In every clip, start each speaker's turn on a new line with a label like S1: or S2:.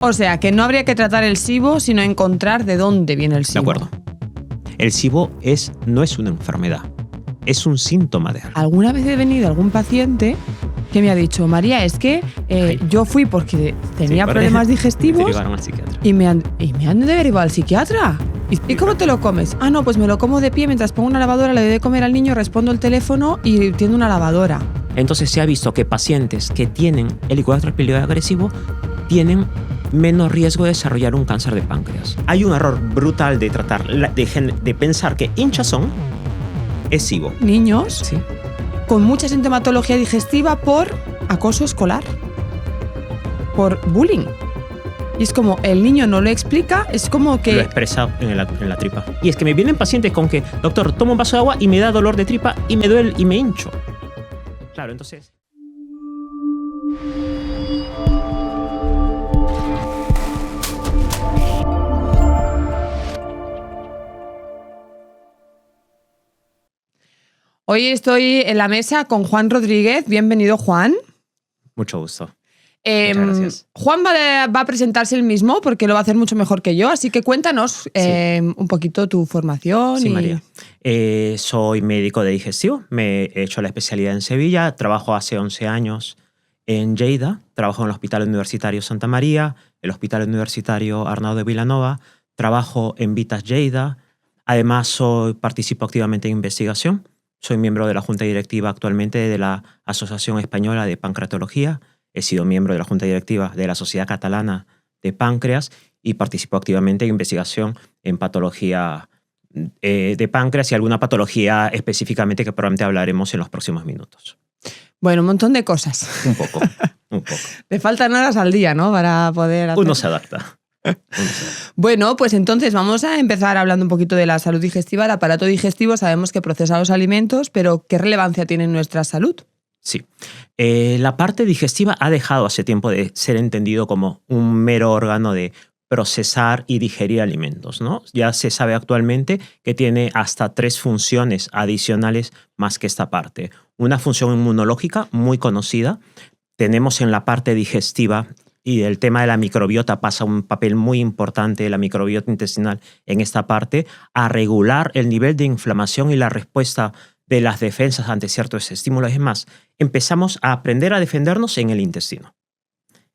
S1: O sea, que no habría que tratar el SIBO, sino encontrar de dónde viene el SIBO.
S2: De acuerdo. El SIBO no es una enfermedad, es un síntoma de algo.
S1: Alguna vez he venido algún paciente que me ha dicho, María, es que yo fui porque tenía problemas digestivos
S2: Derivaron al psiquiatra.
S1: y me han derivado al psiquiatra. ¿Y cómo te lo comes? Ah, no, pues me lo como de pie mientras pongo una lavadora, le doy de comer al niño, respondo el teléfono y tiendo una lavadora.
S2: Entonces se ha visto que pacientes que tienen helicobacter pylori agresivo tienen menos riesgo de desarrollar un cáncer de páncreas. Hay un error brutal de tratar, de pensar que hinchazón es SIBO.
S1: Niños
S2: Sí.
S1: con mucha sintomatología digestiva por acoso escolar, por bullying. Y es como, el niño no lo explica, es como que...
S2: Lo expresa en la tripa. Y es que me vienen pacientes con que, doctor, tomo un vaso de agua y me da dolor de tripa y me duele y me hincho. Claro, entonces...
S1: Hoy estoy en la mesa con Juan Rodríguez. Bienvenido, Juan.
S2: Mucho gusto. Muchas gracias.
S1: Juan va a presentarse él mismo porque lo va a hacer mucho mejor que yo, así que cuéntanos un poquito tu formación.
S2: Sí, María. Soy médico de digestivo, me he hecho la especialidad en Sevilla, trabajo hace 11 años en Lleida, trabajo en el Hospital Universitario Santa María, el Hospital Universitario Arnau de Vilanova, trabajo en Vitas Lleida, además participo activamente en investigación, soy miembro de la Junta Directiva actualmente de la Asociación Española de Pancreatología, he sido miembro de la Junta Directiva de la Sociedad Catalana de Páncreas y participo activamente en investigación en patología de páncreas y alguna patología específicamente que probablemente hablaremos en los próximos minutos.
S1: Bueno, un montón de cosas.
S2: Un poco.
S1: Te faltan horas al día, ¿no? Para poder hacer...
S2: Uno se adapta.
S1: Bueno, pues entonces vamos a empezar hablando un poquito de la salud digestiva. El aparato digestivo sabemos que procesa los alimentos, pero ¿qué relevancia tiene en nuestra salud?
S2: Sí. La parte digestiva ha dejado hace tiempo de ser entendido como un mero órgano de procesar y digerir alimentos, ¿no? Ya se sabe actualmente que tiene hasta 3 funciones adicionales más que esta parte. Una función inmunológica muy conocida. Tenemos en la parte digestiva y el tema de la microbiota pasa un papel muy importante, la microbiota intestinal en esta parte, a regular el nivel de inflamación y la respuesta de las defensas ante ciertos estímulos. Es más, empezamos a aprender a defendernos en el intestino.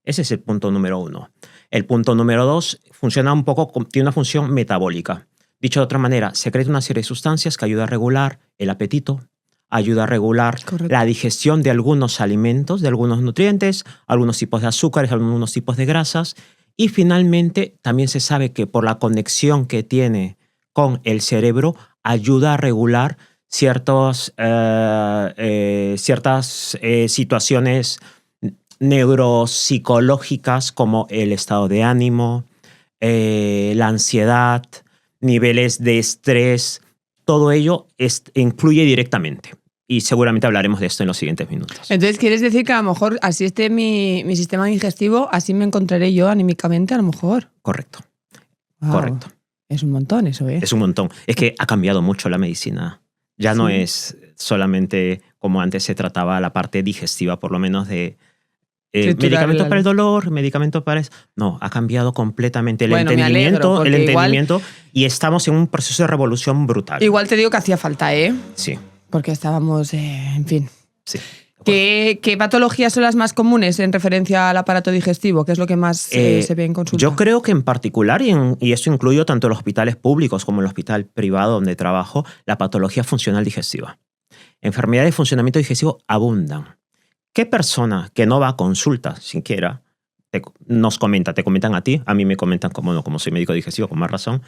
S2: Ese es el punto número 1. El punto número 2 funciona un poco, tiene una función metabólica. Dicho de otra manera, secreta una serie de sustancias que ayuda a regular el apetito, ayuda a regular la digestión de algunos alimentos, de algunos nutrientes, algunos tipos de azúcares, algunos tipos de grasas. Y finalmente, también se sabe que por la conexión que tiene con el cerebro, ayuda a regular ciertas situaciones neuropsicológicas como el estado de ánimo, la ansiedad, niveles de estrés, todo ello influye directamente. Y seguramente hablaremos de esto en los siguientes minutos.
S1: Entonces, ¿quieres decir que a lo mejor así esté mi sistema digestivo, así me encontraré yo anímicamente a lo mejor?
S2: Correcto.
S1: Wow.
S2: Correcto.
S1: Es un montón eso, ¿eh?
S2: Es un montón. Es que ha cambiado mucho la medicina. Ya no es solamente como antes se trataba la parte digestiva, por lo menos de medicamentos para el dolor, medicamentos para eso. No, ha cambiado completamente el entendimiento y estamos en un proceso de revolución brutal.
S1: Igual te digo que hacía falta, ¿eh?
S2: Sí.
S1: Porque estábamos, en fin.
S2: Sí.
S1: ¿Qué patologías son las más comunes en referencia al aparato digestivo? ¿Qué es lo que más se ve en consulta?
S2: Yo creo que en particular, y esto incluyo tanto los hospitales públicos como el hospital privado donde trabajo, la patología funcional digestiva. Enfermedades de funcionamiento digestivo abundan. ¿Qué persona que no va a consulta siquiera te comentan a ti, a mí me comentan como soy médico digestivo, con más razón,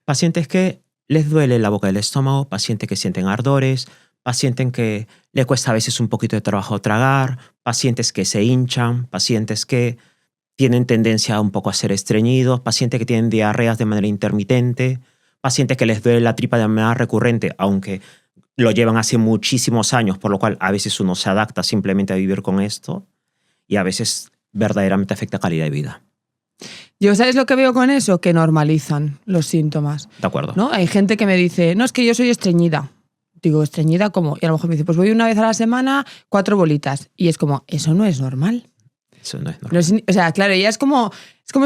S2: pacientes que les duele la boca del estómago, pacientes que sienten ardores, pacientes que le cuesta a veces un poquito de trabajo tragar, pacientes que se hinchan, pacientes que tienen tendencia un poco a ser estreñidos, pacientes que tienen diarreas de manera intermitente, pacientes que les duele la tripa de manera recurrente, aunque lo llevan hace muchísimos años, por lo cual a veces uno se adapta simplemente a vivir con esto y a veces verdaderamente afecta calidad de vida.
S1: Yo, ¿sabes lo que veo con eso? Que normalizan los síntomas.
S2: De acuerdo.
S1: ¿No? Hay gente que me dice, no, es que yo soy estreñida. Digo, ¿estreñida cómo? Y a lo mejor me dice, pues voy una vez a la semana, 4 bolitas. Y es como, eso no es normal.
S2: Eso no es normal.
S1: No es- o sea, claro, ya es como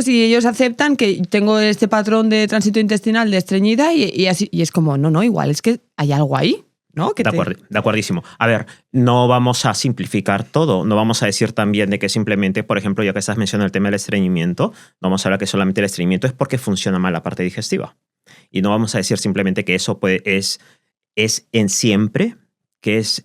S1: si ellos aceptan que tengo este patrón de tránsito intestinal de estreñida y así, y es como, no, igual, es que hay algo ahí, ¿no? Que
S2: De acuerdísimo. A ver, no vamos a simplificar todo. No vamos a decir también de que simplemente, por ejemplo, ya que estás mencionando el tema del estreñimiento, no vamos a hablar que solamente el estreñimiento es porque funciona mal la parte digestiva. Y no vamos a decir simplemente que eso es en siempre, que es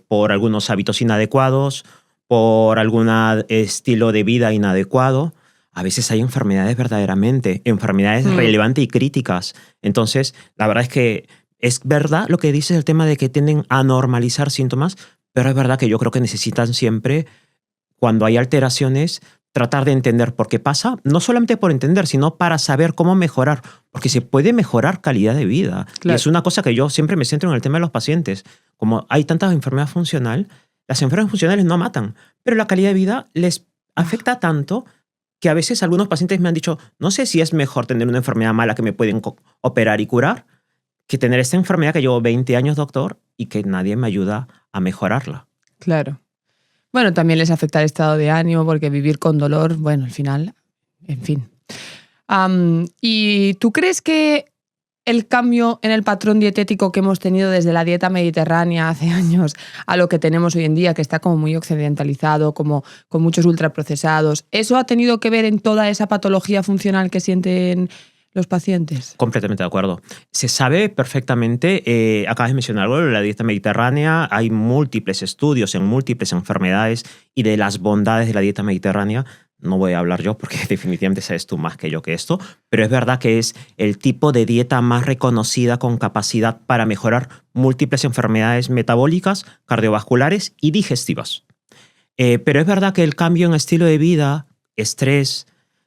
S2: por algunos hábitos inadecuados, por algún estilo de vida inadecuado. A veces hay enfermedades verdaderamente, enfermedades relevantes y críticas. Entonces, la verdad es que es verdad lo que dices, el tema de que tienden a normalizar síntomas, pero es verdad que yo creo que necesitan siempre, cuando hay alteraciones, tratar de entender por qué pasa, no solamente por entender, sino para saber cómo mejorar, porque se puede mejorar calidad de vida.
S1: Claro.
S2: Y es una cosa que yo siempre me centro en el tema de los pacientes. Como hay tantas enfermedades funcionales, las enfermedades funcionales no matan, pero la calidad de vida les afecta tanto que a veces algunos pacientes me han dicho, no sé si es mejor tener una enfermedad mala que me pueden operar y curar, que tener esta enfermedad que llevo 20 años, doctor, y que nadie me ayuda a mejorarla.
S1: Claro. Bueno, también les afecta el estado de ánimo porque vivir con dolor, bueno, al final, en fin. ¿Y tú crees que el cambio en el patrón dietético que hemos tenido desde la dieta mediterránea hace años a lo que tenemos hoy en día, que está como muy occidentalizado, como con muchos ultraprocesados, eso ha tenido que ver en toda esa patología funcional que sienten los pacientes?
S2: Completamente de acuerdo. Se sabe perfectamente, acabas de mencionar algo, la dieta mediterránea, hay múltiples estudios en múltiples enfermedades y de las bondades de la dieta mediterránea. No voy a hablar yo porque definitivamente sabes tú más que yo que esto, pero es verdad que es el tipo de dieta más reconocida con capacidad para mejorar múltiples enfermedades metabólicas, cardiovasculares y digestivas. Pero es verdad que el cambio en estilo de vida, estrés,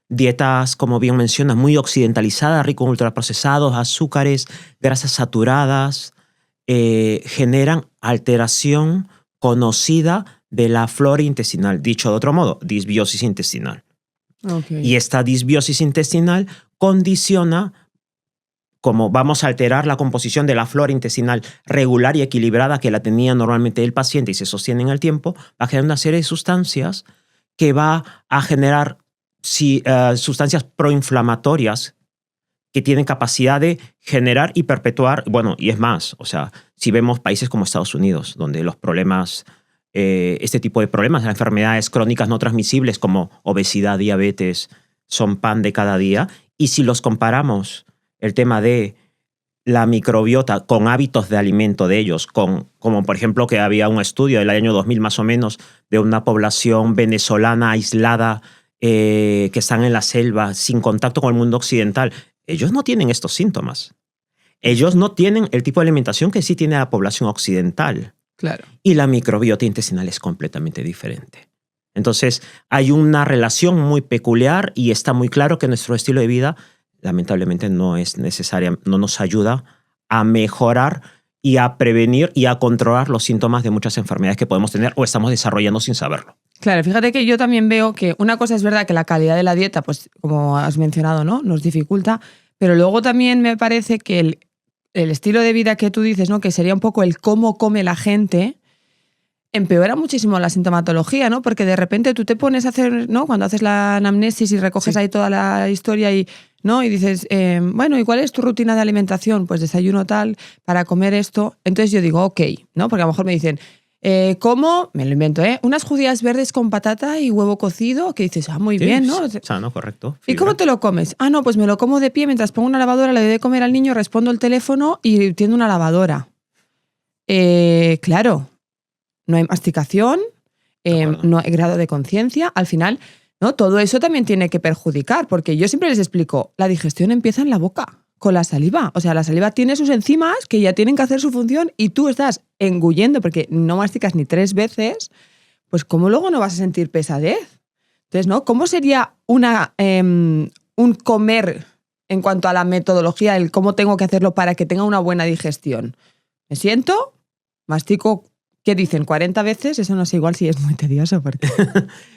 S2: dietas, como bien mencionas, muy occidentalizadas, rico en ultraprocesados, azúcares, grasas saturadas, generan alteración conocida de la flora intestinal. Dicho de otro modo, disbiosis intestinal.
S1: Okay.
S2: Y esta disbiosis intestinal condiciona, como vamos a alterar la composición de la flora intestinal regular y equilibrada que la tenía normalmente el paciente y se sostiene en el tiempo, va a generar una serie de sustancias que va a generar sustancias proinflamatorias que tienen capacidad de generar y perpetuar, bueno, y es más, o sea, si vemos países como Estados Unidos, donde los problemas, este tipo de problemas, las enfermedades crónicas no transmisibles como obesidad, diabetes, son pan de cada día, y si los comparamos, el tema de la microbiota con hábitos de alimento de ellos, como por ejemplo que había un estudio del año 2000 más o menos de una población venezolana aislada que están en la selva, sin contacto con el mundo occidental, ellos no tienen estos síntomas. Ellos no tienen el tipo de alimentación que sí tiene la población occidental.
S1: Claro.
S2: Y la microbiota intestinal es completamente diferente. Entonces, hay una relación muy peculiar y está muy claro que nuestro estilo de vida, lamentablemente, no es necesaria, no nos ayuda a mejorar y a prevenir y a controlar los síntomas de muchas enfermedades que podemos tener o estamos desarrollando sin saberlo.
S1: Claro, fíjate que yo también veo que una cosa es verdad que la calidad de la dieta, pues como has mencionado, ¿no? Nos dificulta, pero luego también me parece que el estilo de vida que tú dices, ¿no? Que sería un poco el cómo come la gente, empeora muchísimo la sintomatología, ¿no? Porque de repente tú te pones a hacer, ¿no? Cuando haces la anamnesis y recoges ahí toda la historia y, ¿no? Y dices, bueno, ¿y cuál es tu rutina de alimentación? Pues desayuno tal, para comer esto. Entonces yo digo, ok, ¿no? Porque a lo mejor me dicen, como, me lo invento, unas judías verdes con patata y huevo cocido, que dices, muy
S2: Sí,
S1: bien, ¿no?
S2: Sano, correcto.
S1: ¿Y cómo te lo comes? No, pues me lo como de pie mientras pongo una lavadora, le doy de comer al niño, respondo el teléfono y tiendo una lavadora. Claro, no hay masticación, no hay grado de conciencia, al final, ¿no? Todo eso también tiene que perjudicar, porque yo siempre les explico, la digestión empieza en la boca, con la saliva. O sea, la saliva tiene sus enzimas que ya tienen que hacer su función y tú estás engullendo porque no masticas ni 3 veces, pues ¿cómo luego no vas a sentir pesadez? Entonces, ¿no? ¿Cómo sería un comer en cuanto a la metodología, el cómo tengo que hacerlo para que tenga una buena digestión? Me siento, mastico, ¿qué dicen? 40 veces, eso no sé igual si es muy tedioso. Porque...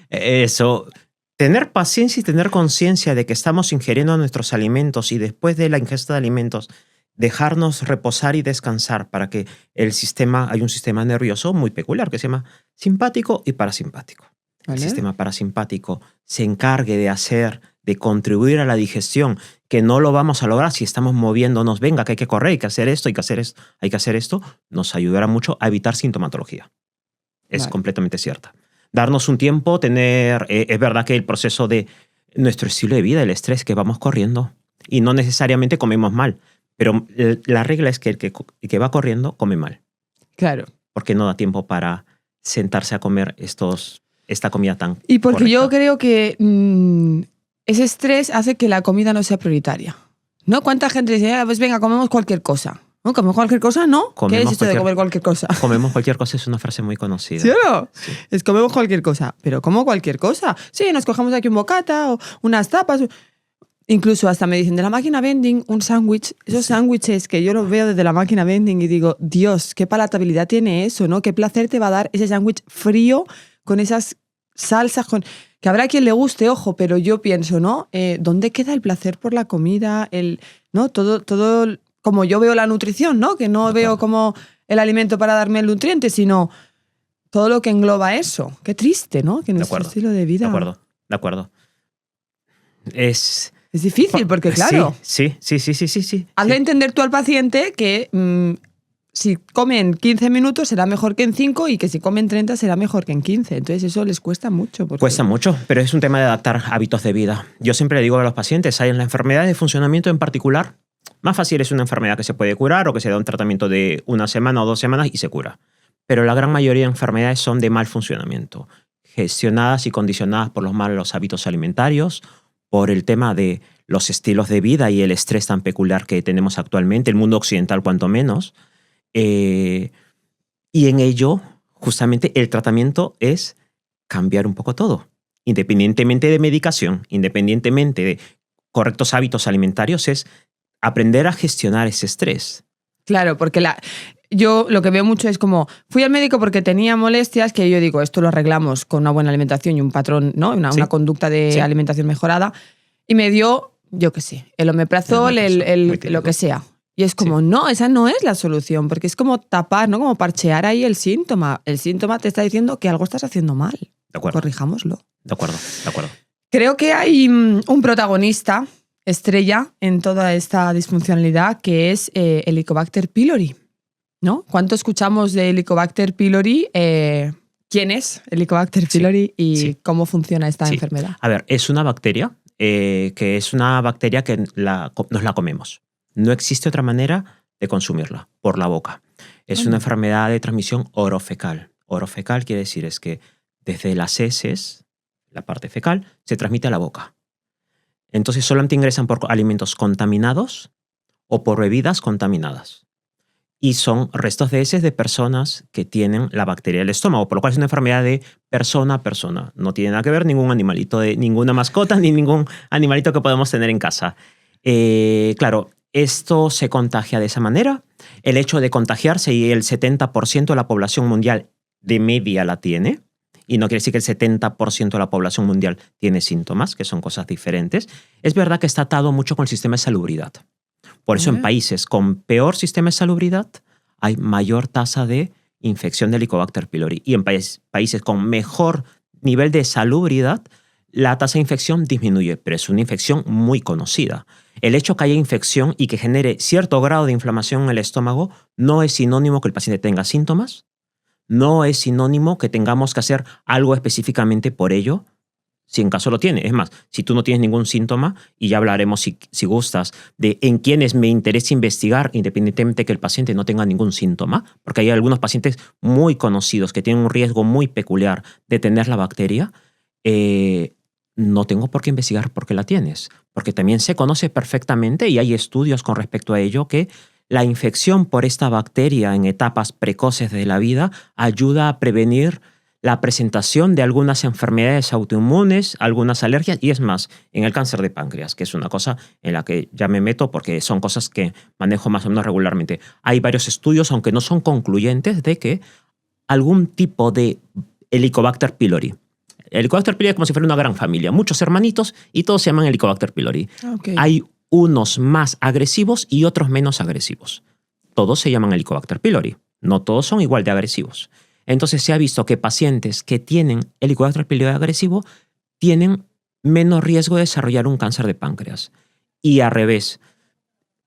S2: Eso, tener paciencia y tener conciencia de que estamos ingiriendo nuestros alimentos y después de la ingesta de alimentos, dejarnos reposar y descansar para que hay un sistema nervioso muy peculiar que se llama simpático y parasimpático. el sistema parasimpático, se encargue de contribuir a la digestión, que no lo vamos a lograr si estamos moviéndonos, venga, que hay que correr, hay que hacer esto, hay que hacer esto, nos ayudará mucho a evitar sintomatología. Es completamente cierta. Darnos un tiempo, es verdad que el proceso de nuestro estilo de vida, el estrés, que vamos corriendo, y no necesariamente comemos mal, pero la regla es que el que va corriendo come mal.
S1: Claro.
S2: Porque no da tiempo para sentarse a comer esta comida tan
S1: Y porque
S2: correcta.
S1: yo creo que ese estrés hace que la comida no sea prioritaria. ¿No? ¿Cuánta gente dice, pues venga, comemos cualquier cosa? ¿No? ¿Comemos cualquier cosa? No. ¿Qué es esto de comer cualquier cosa?
S2: Comemos cualquier cosa es una frase muy conocida.
S1: ¿Sí o no?
S2: Sí.
S1: Es comemos cualquier cosa. Pero ¿cómo cualquier cosa? Sí, nos cogemos aquí un bocata o unas tapas. Incluso hasta me dicen de la máquina vending un sándwich. Esos sándwiches que yo los veo desde la máquina vending y digo, Dios, qué palatabilidad tiene eso, ¿no? Qué placer te va a dar ese sándwich frío con esas salsas, que habrá quien le guste, ojo, pero yo pienso, ¿no? ¿Dónde queda el placer por la comida? ¿No? Todo como yo veo la nutrición, ¿no? Que no veo como el alimento para darme el nutriente, sino todo lo que engloba eso. Qué triste, ¿no? Que nuestro estilo de vida...
S2: De acuerdo. Es
S1: difícil porque, claro...
S2: Sí.
S1: Hazle entender tú al paciente que si comen 15 minutos será mejor que en 5 y que si comen 30 será mejor que en 15. Entonces eso les cuesta mucho.
S2: Cuesta mucho, pero es un tema de adaptar hábitos de vida. Yo siempre le digo a los pacientes, hay en la enfermedad de funcionamiento en particular, más fácil es una enfermedad que se puede curar o que se da un tratamiento de 1 semana o 2 semanas y se cura. Pero la gran mayoría de enfermedades son de mal funcionamiento, gestionadas y condicionadas por los malos hábitos alimentarios, por el tema de los estilos de vida y el estrés tan peculiar que tenemos actualmente, el mundo occidental cuanto menos. Y en ello, justamente, el tratamiento es cambiar un poco todo. Independientemente de medicación, independientemente de correctos hábitos alimentarios, es aprender a gestionar ese estrés.
S1: Claro, porque yo lo que veo mucho es como, fui al médico porque tenía molestias, que yo digo, esto lo arreglamos con una buena alimentación y un patrón, ¿no? Una conducta de alimentación mejorada, y me dio, yo qué sé, el omeprazol, lo que sea. Y es como, no, esa no es la solución, porque es como tapar, ¿no? Como parchear ahí el síntoma. El síntoma te está diciendo que algo estás haciendo mal.
S2: De acuerdo.
S1: Corrijámoslo.
S2: De acuerdo.
S1: Creo que hay un protagonista estrella en toda esta disfuncionalidad que es Helicobacter pylori, ¿no? ¿Cuánto escuchamos de Helicobacter pylori? ¿Quién es Helicobacter pylori y cómo funciona esta enfermedad?
S2: A ver, es una bacteria que nos la comemos. No existe otra manera de consumirla, por la boca. Es una enfermedad de transmisión orofecal. Orofecal quiere decir es que desde las heces, la parte fecal, se transmite a la boca. Entonces solamente ingresan por alimentos contaminados o por bebidas contaminadas. Y son restos de heces de personas que tienen la bacteria del estómago, por lo cual es una enfermedad de persona a persona. No tiene nada que ver ningún animalito, de ninguna mascota, ni ningún animalito que podemos tener en casa. Claro, esto se contagia de esa manera. El hecho de contagiarse, y el 70% de la población mundial de media la tiene, y no quiere decir que el 70% de la población mundial tiene síntomas, que son cosas diferentes, es verdad que está atado mucho con el sistema de salubridad. Por eso en países con peor sistema de salubridad hay mayor tasa de infección de Helicobacter pylori. Y en países con mejor nivel de salubridad, la tasa de infección disminuye, pero es una infección muy conocida. El hecho que haya infección y que genere cierto grado de inflamación en el estómago no es sinónimo que el paciente tenga síntomas, no es sinónimo que tengamos que hacer algo específicamente por ello, si en caso lo tiene. Es más, si tú no tienes ningún síntoma, y ya hablaremos si gustas de en quienes me interesa investigar independientemente de que el paciente no tenga ningún síntoma, porque hay algunos pacientes muy conocidos que tienen un riesgo muy peculiar de tener la bacteria, no tengo por qué investigar por qué la tienes, porque también se conoce perfectamente y hay estudios con respecto a ello que la infección por esta bacteria en etapas precoces de la vida ayuda a prevenir la presentación de algunas enfermedades autoinmunes, algunas alergias, y es más, en el cáncer de páncreas, que es una cosa en la que ya me meto porque son cosas que manejo más o menos regularmente. Hay varios estudios, aunque no son concluyentes, de que algún tipo de Helicobacter pylori. El Helicobacter pylori es como si fuera una gran familia, muchos hermanitos y todos se llaman Helicobacter pylori.
S1: Okay.
S2: Hay unos más agresivos y otros menos agresivos. Todos se llaman Helicobacter pylori. No todos son igual de agresivos. Entonces se ha visto que pacientes que tienen Helicobacter pylori agresivo tienen menos riesgo de desarrollar un cáncer de páncreas. Y al revés.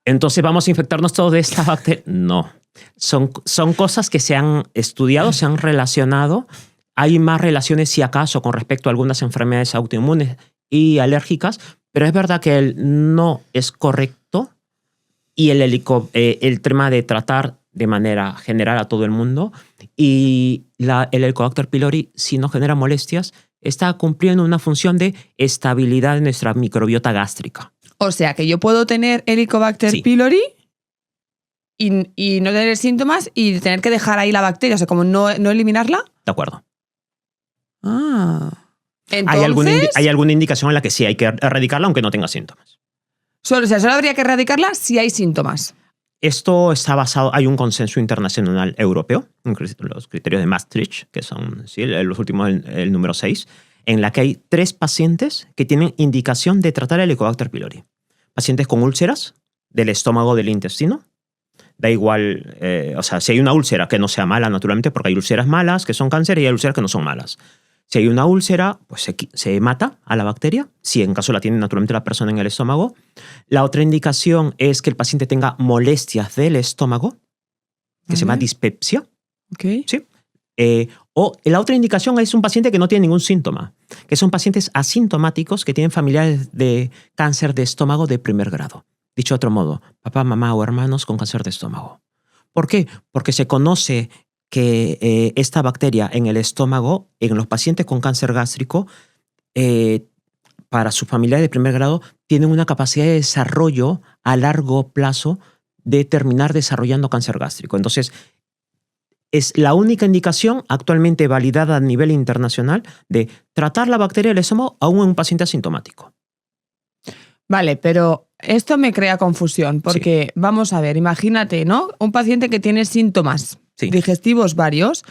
S2: Entonces, ¿vamos a infectarnos todos de esta bacteria? No. Son cosas que se han estudiado, se han relacionado. Hay más relaciones, si acaso, con respecto a algunas enfermedades autoinmunes y alérgicas, pero es verdad que no es correcto y el tema de tratar de manera general a todo el mundo y el Helicobacter pylori, si no genera molestias, está cumpliendo una función de estabilidad de nuestra microbiota gástrica.
S1: O sea, que yo puedo tener Helicobacter pylori y no tener síntomas y tener que dejar ahí la bacteria, o sea, como no eliminarla.
S2: De acuerdo.
S1: Entonces,
S2: ¿Hay alguna indicación en la que sí hay que erradicarla aunque no tenga síntomas?
S1: Solo habría que erradicarla si hay síntomas.
S2: Esto está basado, hay un consenso internacional europeo, los criterios de Maastricht, que son los últimos, el número 6, en la que hay 3 pacientes que tienen indicación de tratar el Helicobacter pylori. Pacientes con úlceras del estómago, del intestino. Da igual, o sea, si hay una úlcera que no sea mala, naturalmente, porque hay úlceras malas que son cáncer y hay úlceras que no son malas. Si hay una úlcera, pues se mata a la bacteria, si en caso la tiene naturalmente la persona en el estómago. La otra indicación es que el paciente tenga molestias del estómago, que se llama dispepsia.
S1: Okay.
S2: ¿Sí? O la otra indicación es un paciente que no tiene ningún síntoma, que son pacientes asintomáticos que tienen familiares de cáncer de estómago de primer grado. Dicho de otro modo, papá, mamá o hermanos con cáncer de estómago. ¿Por qué? Porque se conoce que esta bacteria en el estómago, en los pacientes con cáncer gástrico, para sus familiares de primer grado, tienen una capacidad de desarrollo a largo plazo de terminar desarrollando cáncer gástrico. Entonces, es la única indicación actualmente validada a nivel internacional de tratar la bacteria del estómago aún en un paciente asintomático.
S1: Vale, pero esto me crea confusión porque, vamos a ver, imagínate, ¿no? Un paciente que tiene síntomas digestivos varios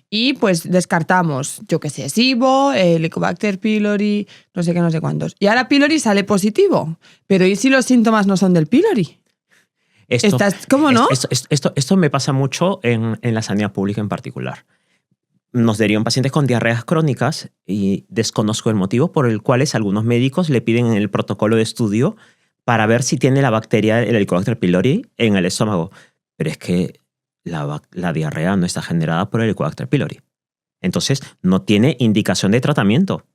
S1: y pues descartamos, yo qué sé, SIBO, Helicobacter pylori, no sé qué, no sé cuántos. Y ahora pylori sale positivo, pero ¿y si los síntomas no son del pylori? ¿Cómo no?
S2: Esto me pasa mucho en la sanidad pública en particular. Nos derivan pacientes con diarreas crónicas y desconozco el motivo por el cual algunos médicos le piden en el protocolo de estudio para ver si tiene la bacteria, el Helicobacter pylori, en el estómago. Pero es que la diarrea no está generada por el Helicobacter pylori. Entonces, no tiene indicación de tratamiento.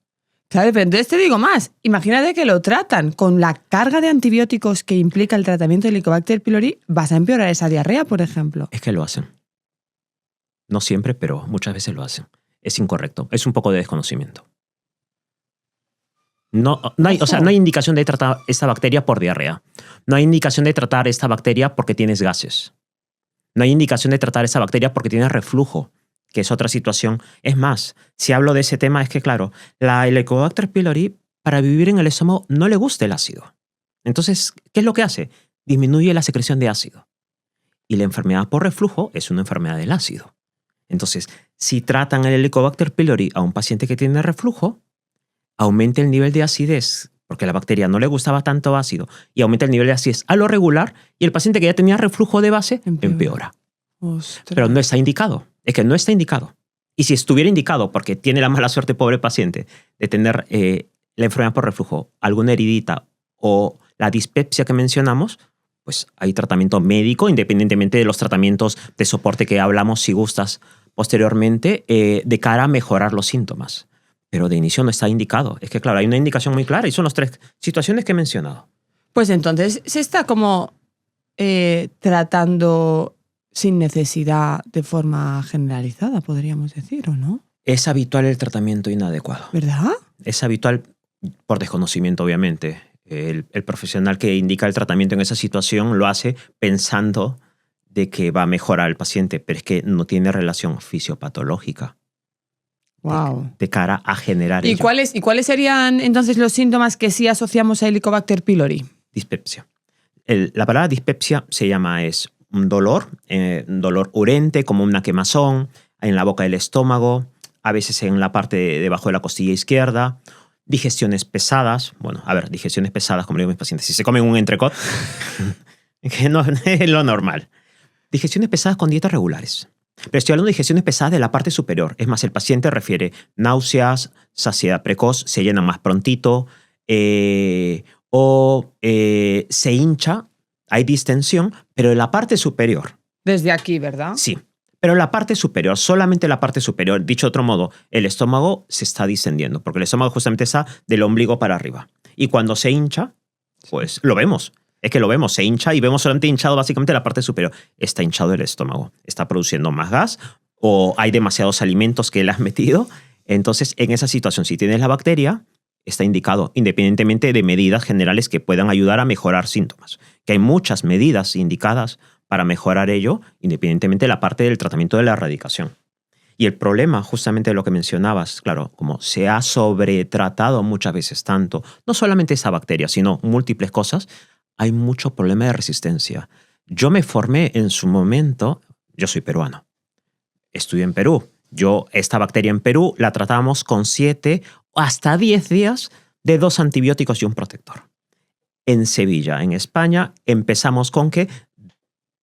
S1: Claro, pero entonces te digo más. Imagínate que lo tratan con la carga de antibióticos que implica el tratamiento del Helicobacter pylori, vas a empeorar esa diarrea, por ejemplo.
S2: Es que lo hacen. No siempre, pero muchas veces lo hacen. Es incorrecto. Es un poco de desconocimiento. No hay indicación de tratar esta bacteria por diarrea. No hay indicación de tratar esta bacteria porque tienes gases. No hay indicación de tratar esta bacteria porque tienes reflujo, que es otra situación. Es más, si hablo de ese tema, es que claro, la Helicobacter pylori, para vivir en el estómago, no le gusta el ácido. Entonces, ¿qué es lo que hace? Disminuye la secreción de ácido. Y la enfermedad por reflujo es una enfermedad del ácido. Entonces, si tratan el Helicobacter pylori a un paciente que tiene reflujo, aumenta el nivel de acidez, porque a la bacteria no le gustaba tanto ácido, y aumenta el nivel de acidez a lo regular, y el paciente que ya tenía reflujo de base empeora. Pero no está indicado. Es que no está indicado. Y si estuviera indicado, porque tiene la mala suerte, pobre paciente, de tener la enfermedad por reflujo, alguna heridita o la dispepsia que mencionamos, pues hay tratamiento médico, independientemente de los tratamientos de soporte que hablamos, si gustas, posteriormente, de cara a mejorar los síntomas. Pero de inicio no está indicado. Es que, claro, hay una indicación muy clara y son las 3 situaciones que he mencionado.
S1: Pues entonces se está como tratando sin necesidad de forma generalizada, podríamos decir, ¿o no?
S2: Es habitual el tratamiento inadecuado.
S1: ¿Verdad?
S2: Es habitual por desconocimiento, obviamente. El profesional que indica el tratamiento en esa situación lo hace pensando de que va a mejorar al paciente, pero es que no tiene relación fisiopatológica.
S1: Wow.
S2: De cara a generar
S1: ¿Y cuáles serían entonces los síntomas que sí asociamos a Helicobacter pylori?
S2: Dispepsia. La palabra dispepsia es un dolor urente, como una quemazón, en la boca del estómago, a veces en la parte debajo de la costilla izquierda, digestiones pesadas. Bueno, a ver, digestiones pesadas, como digo mis pacientes, si se comen un entrecot, que no es lo normal. Digestiones pesadas con dietas regulares. Pero estoy hablando de digestiones pesadas de la parte superior. Es más, el paciente refiere náuseas, saciedad precoz, se llena más prontito, se hincha, hay distensión, pero en la parte superior.
S1: Desde aquí, ¿verdad?
S2: Sí, pero la parte superior, solamente la parte superior. Dicho de otro modo, el estómago se está distendiendo, porque el estómago justamente está del ombligo para arriba. Y cuando se hincha, pues lo vemos. Es que lo vemos, se hincha y vemos solamente hinchado básicamente la parte superior. Está hinchado el estómago, está produciendo más gas o hay demasiados alimentos que le has metido. Entonces, en esa situación, si tienes la bacteria, está indicado, independientemente de medidas generales que puedan ayudar a mejorar síntomas. Que hay muchas medidas indicadas para mejorar ello, independientemente de la parte del tratamiento de la erradicación. Y el problema, justamente de lo que mencionabas, claro, como se ha sobretratado muchas veces tanto, no solamente esa bacteria, sino múltiples cosas, hay mucho problema de resistencia. Yo me formé en su momento, yo soy peruano, estudié en Perú. Esta bacteria en Perú la tratábamos con 7 hasta 10 días de 2 antibióticos y un protector. En Sevilla, en España, empezamos con que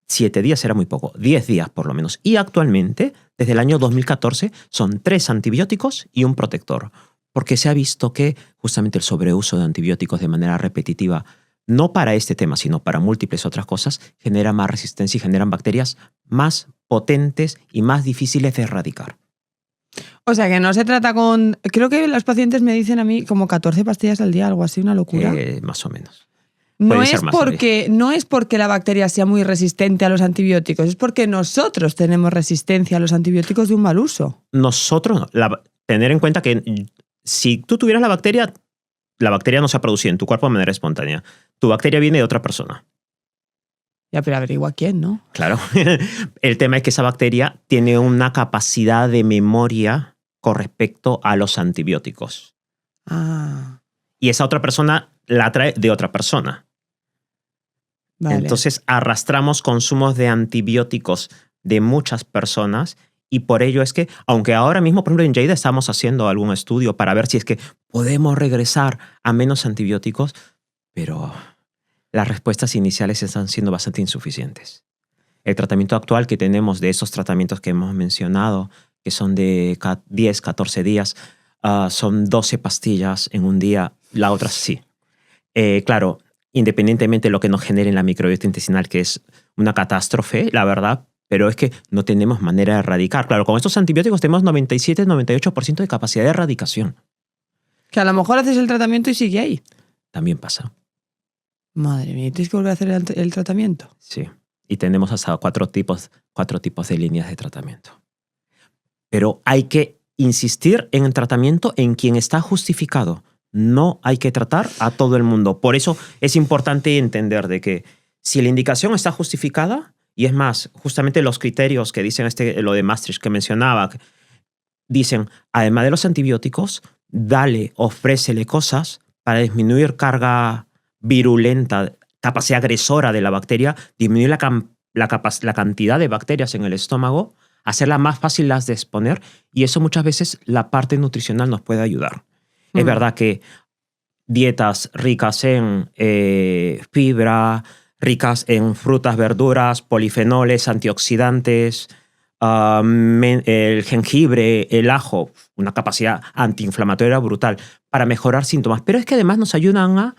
S2: 7 días era muy poco, 10 días por lo menos. Y actualmente, desde el año 2014, son 3 antibióticos y un protector. Porque se ha visto que justamente el sobreuso de antibióticos de manera repetitiva, no para este tema, sino para múltiples otras cosas, genera más resistencia y generan bacterias más potentes y más difíciles de erradicar.
S1: O sea, que no se trata con... Creo que los pacientes me dicen a mí como 14 pastillas al día, algo así, una locura.
S2: Más o menos.
S1: No es porque la bacteria sea muy resistente a los antibióticos, es porque nosotros tenemos resistencia a los antibióticos de un mal uso.
S2: Nosotros, tener en cuenta que si tú tuvieras la bacteria no se ha producido en tu cuerpo de manera espontánea. Tu bacteria viene de otra persona.
S1: Ya, pero averigua quién, ¿no?
S2: Claro. El tema es que esa bacteria tiene una capacidad de memoria con respecto a los antibióticos.
S1: Ah.
S2: Y esa otra persona la trae de otra persona. Vale. Entonces arrastramos consumos de antibióticos de muchas personas y por ello es que, aunque ahora mismo, por ejemplo, en Lleida estamos haciendo algún estudio para ver si es que podemos regresar a menos antibióticos, pero las respuestas iniciales están siendo bastante insuficientes. El tratamiento actual que tenemos de esos tratamientos que hemos mencionado, que son de 10, 14 días, son 12 pastillas en un día, la otra sí. Claro, independientemente de lo que nos genere en la microbiota intestinal, que es una catástrofe, la verdad, pero es que no tenemos manera de erradicar. Claro, con estos antibióticos tenemos 97-98% de capacidad de erradicación.
S1: Que a lo mejor haces el tratamiento y sigue ahí.
S2: También pasa.
S1: Madre mía, ¿tienes que volver a hacer el tratamiento?
S2: Sí, y tenemos hasta 4 tipos de líneas de tratamiento. Pero hay que insistir en el tratamiento en quien está justificado. No hay que tratar a todo el mundo. Por eso es importante entender de que si la indicación está justificada, y es más, justamente los criterios que dicen lo de Maastricht que mencionaba, dicen, además de los antibióticos, ofrécele cosas para disminuir carga virulenta, capacidad agresora de la bacteria, disminuir la cantidad de bacterias en el estómago, hacerlas más fáciles de exponer, y eso muchas veces la parte nutricional nos puede ayudar. Es verdad que dietas ricas en fibra, ricas en frutas, verduras, polifenoles, antioxidantes, el jengibre, el ajo, una capacidad antiinflamatoria brutal para mejorar síntomas. Pero es que además nos ayudan a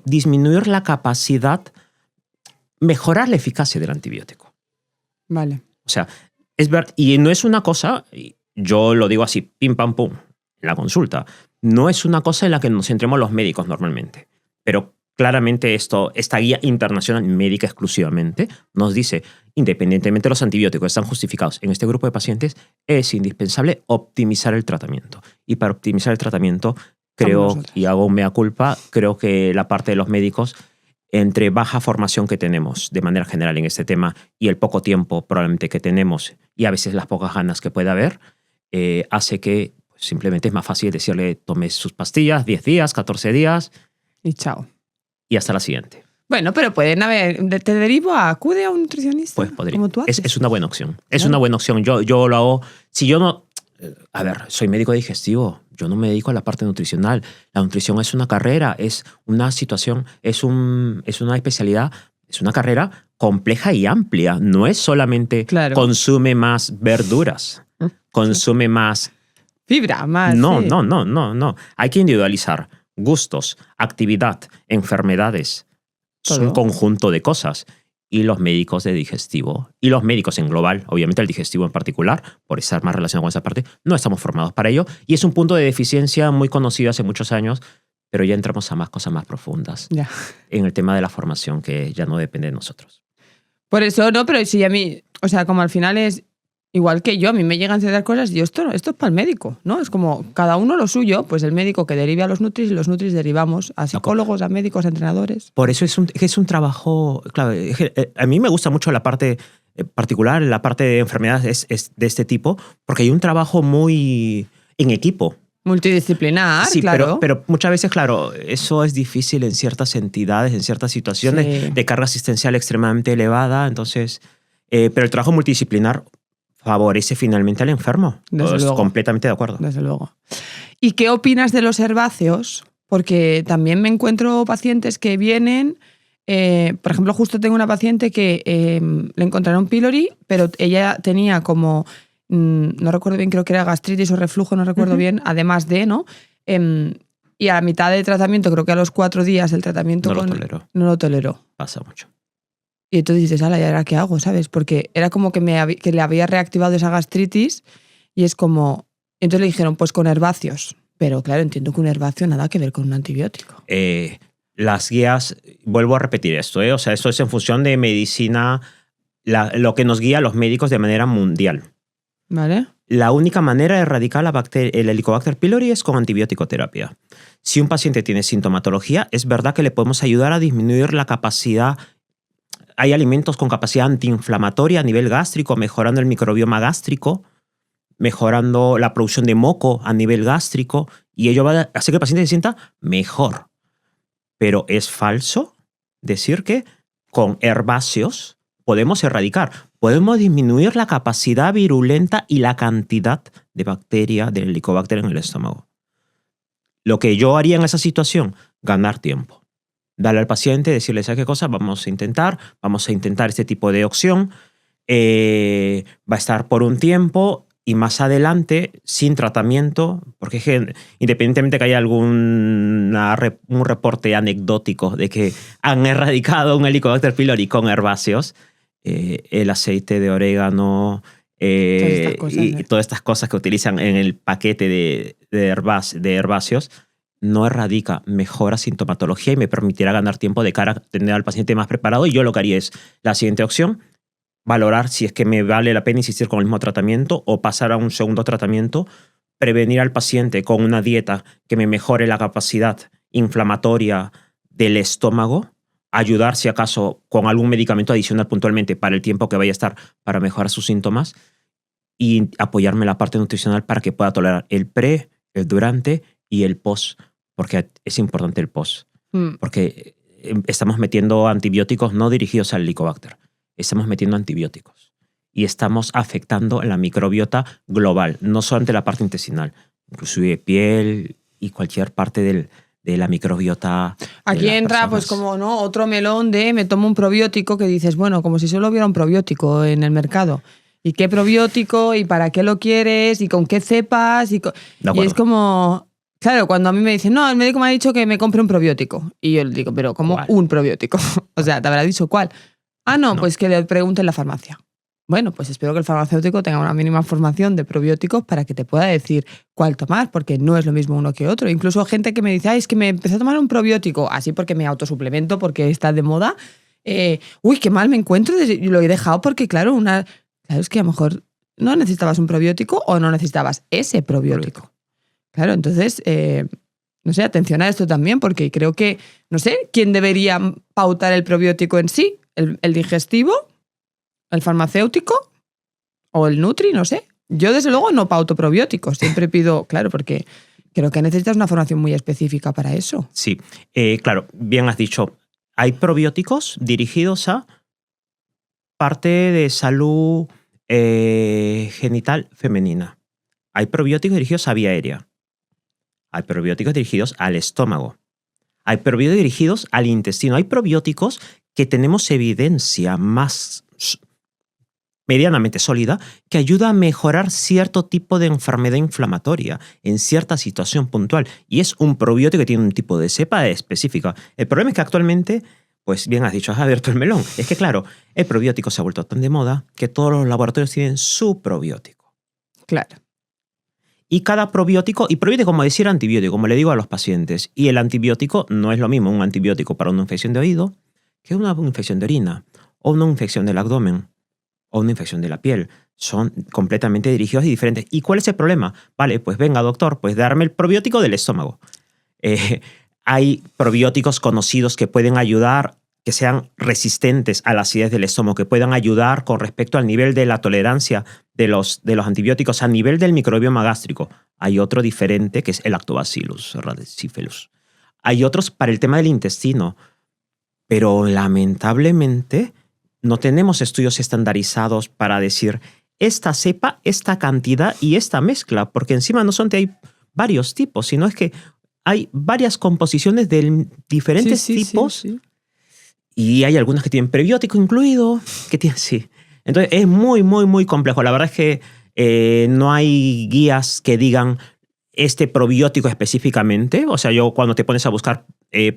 S2: disminuir la capacidad, mejorar la eficacia del antibiótico.
S1: Vale.
S2: O sea, y no es una cosa, yo lo digo así, pim pam pum, en la consulta, no es una cosa en la que nos centremos los médicos normalmente, pero claramente esta guía internacional médica exclusivamente nos dice, independientemente de los antibióticos están justificados en este grupo de pacientes, es indispensable optimizar el tratamiento. Y para optimizar el tratamiento, creo, y hago un mea culpa, creo que la parte de los médicos, entre baja formación que tenemos de manera general en este tema y el poco tiempo probablemente que tenemos y a veces las pocas ganas que puede haber, hace que simplemente es más fácil decirle tome sus pastillas 10 días, 14 días.
S1: Y chao.
S2: Y hasta la siguiente.
S1: Bueno, pero pueden haber... ¿Te derivo acude a un nutricionista?
S2: Pues podría.
S1: Como tú haces.
S2: Es una buena opción. Es una buena opción. Yo lo hago... Si yo no... A ver, soy médico digestivo. Yo no me dedico a la parte nutricional. La nutrición es una carrera, es una situación, es una especialidad Es una carrera compleja y amplia. No es solamente
S1: Claro.
S2: consume más verduras, consume más...
S1: Fibra, más.
S2: No,
S1: sí.
S2: no. Hay que individualizar gustos, actividad, enfermedades. Son un
S1: Todo.
S2: conjunto de cosas. Y los médicos de digestivo, y los médicos en global, obviamente el digestivo en particular, por estar más relacionado con esa parte, no estamos formados para ello. Y es un punto de deficiencia muy conocido hace muchos años, pero ya entramos a más cosas más profundas
S1: Ya.
S2: en el tema de la formación que ya no depende de nosotros.
S1: Por eso, no, pero si a mí, o sea, como al final es igual que yo, a mí me llegan ciertas cosas y esto es para el médico, ¿no? Es como cada uno lo suyo, pues el médico que derive a los nutris y los nutris derivamos a psicólogos, a médicos, a entrenadores.
S2: Por eso es un trabajo, claro, a mí me gusta mucho la parte particular, la parte de enfermedades es de este tipo, porque hay un trabajo muy en equipo.
S1: Multidisciplinar,
S2: Sí,
S1: claro.
S2: pero muchas veces, claro, eso es difícil en ciertas entidades, en ciertas situaciones
S1: Sí.
S2: de carga asistencial extremadamente elevada. Entonces, pero el trabajo multidisciplinar favorece finalmente al enfermo.
S1: Desde luego.
S2: Completamente de acuerdo.
S1: Desde luego. ¿Y qué opinas de los herbáceos? Porque también me encuentro pacientes que vienen, por ejemplo, justo tengo una paciente que le encontraron pylori, pero ella tenía como, no recuerdo bien, creo que era gastritis o reflujo, no recuerdo bien, además de, ¿no? Y a mitad de tratamiento, creo que a los 4 días el tratamiento
S2: No lo toleró.
S1: no lo toleró.
S2: Pasa mucho.
S1: Y entonces dices, ala, ¿y ahora qué hago? ¿Sabes? Porque era como que le había reactivado esa gastritis y es como... Entonces le dijeron, pues con herbáceos. Pero claro, entiendo que un herbáceo nada que ver con un antibiótico.
S2: Las guías, vuelvo a repetir esto, o sea, esto es en función de medicina, lo que nos guía a los médicos de manera mundial.
S1: ¿Vale?
S2: La única manera de erradicar el Helicobacter pylori es con antibiótico terapia. Si un paciente tiene sintomatología, es verdad que le podemos ayudar a disminuir la capacidad. Hay alimentos con capacidad antiinflamatoria a nivel gástrico, mejorando el microbioma gástrico, mejorando la producción de moco a nivel gástrico, y ello va a hacer que el paciente se sienta mejor. Pero es falso decir que con herbáceos podemos erradicar, podemos disminuir la capacidad virulenta y la cantidad de bacteria del Helicobacter en el estómago. Lo que yo haría en esa situación, ganar tiempo. Darle al paciente, decirle, ¿sabes qué cosa? Vamos a intentar este tipo de opción. Va a estar por un tiempo y más adelante, sin tratamiento, porque independientemente que haya un reporte anecdótico de que han erradicado un Helicobacter pylori con herbáceos, el aceite de orégano y todas estas cosas que utilizan en el paquete de herbáceos, no erradica, mejora sintomatología y me permitirá ganar tiempo de cara a tener al paciente más preparado. Y yo lo que haría es la siguiente opción, valorar si es que me vale la pena insistir con el mismo tratamiento o pasar a un segundo tratamiento, prevenir al paciente con una dieta que me mejore la capacidad inflamatoria del estómago, ayudar si acaso con algún medicamento adicional puntualmente para el tiempo que vaya a estar para mejorar sus síntomas y apoyarme en la parte nutricional para que pueda tolerar el pre, el durante y el post, porque es importante el post, porque estamos metiendo antibióticos no dirigidos al Helicobacter, estamos metiendo antibióticos y estamos afectando la microbiota global, no solamente la parte intestinal, inclusive piel y cualquier parte de la microbiota.
S1: Aquí entra, pues como no, otro melón de me tomo un probiótico que dices, bueno, como si solo hubiera un probiótico en el mercado. ¿Y qué probiótico? ¿Y para qué lo quieres? ¿Y con qué cepas? Y es como... Claro, cuando a mí me dicen, no, el médico me ha dicho que me compre un probiótico. Y yo le digo, pero ¿cómo un probiótico? O sea, ¿te habrá dicho cuál? Ah, no, pues que le pregunte en la farmacia. Bueno, pues espero que el farmacéutico tenga una mínima formación de probióticos para que te pueda decir cuál tomar, porque no es lo mismo uno que otro. Incluso gente que me dice, es que me empecé a tomar un probiótico, así porque me autosuplemento, porque está de moda. Uy, qué mal me encuentro, lo he dejado porque, claro, es que a lo mejor no necesitabas un probiótico o no necesitabas ese probiótico. Claro, entonces, no sé, atención a esto también, porque creo que, no sé, ¿quién debería pautar el probiótico en sí? ¿El digestivo? ¿El farmacéutico? ¿O el nutri? No sé. Yo, desde luego, no pauto probióticos. Siempre pido, claro, porque creo que necesitas una formación muy específica para eso.
S2: Sí, claro, bien has dicho. Hay probióticos dirigidos a parte de salud genital femenina. Hay probióticos dirigidos a vía aérea. Hay probióticos dirigidos al estómago. Hay probióticos dirigidos al intestino. Hay probióticos que tenemos evidencia más medianamente sólida que ayuda a mejorar cierto tipo de enfermedad inflamatoria en cierta situación puntual. Y es un probiótico que tiene un tipo de cepa específica. El problema es que actualmente, pues bien has dicho, has abierto el melón. Es que claro, el probiótico se ha vuelto tan de moda que todos los laboratorios tienen su probiótico.
S1: Claro.
S2: Y cada probiótico, y probiótico como decir antibiótico, como le digo a los pacientes, y el antibiótico no es lo mismo un antibiótico para una infección de oído que una infección de orina, o una infección del abdomen, o una infección de la piel. Son completamente dirigidos y diferentes. ¿Y cuál es el problema? Vale, pues venga, doctor, pues darme el probiótico del estómago. Hay probióticos conocidos que pueden ayudar, que sean resistentes a la acidez del estómago, que puedan ayudar con respecto al nivel de la tolerancia de los antibióticos a nivel del microbioma gástrico. Hay otro diferente que es el Lactobacillus rhamnosus. Hay otros para el tema del intestino, pero lamentablemente no tenemos estudios estandarizados para decir esta cepa, esta cantidad y esta mezcla, porque encima no son que hay varios tipos, sino es que hay varias composiciones de diferentes tipos. Sí. Y hay algunas que tienen prebiótico incluido, que tienen, sí. Entonces es muy, muy, muy complejo. La verdad es que no hay guías que digan este probiótico específicamente. O sea, cuando te pones a buscar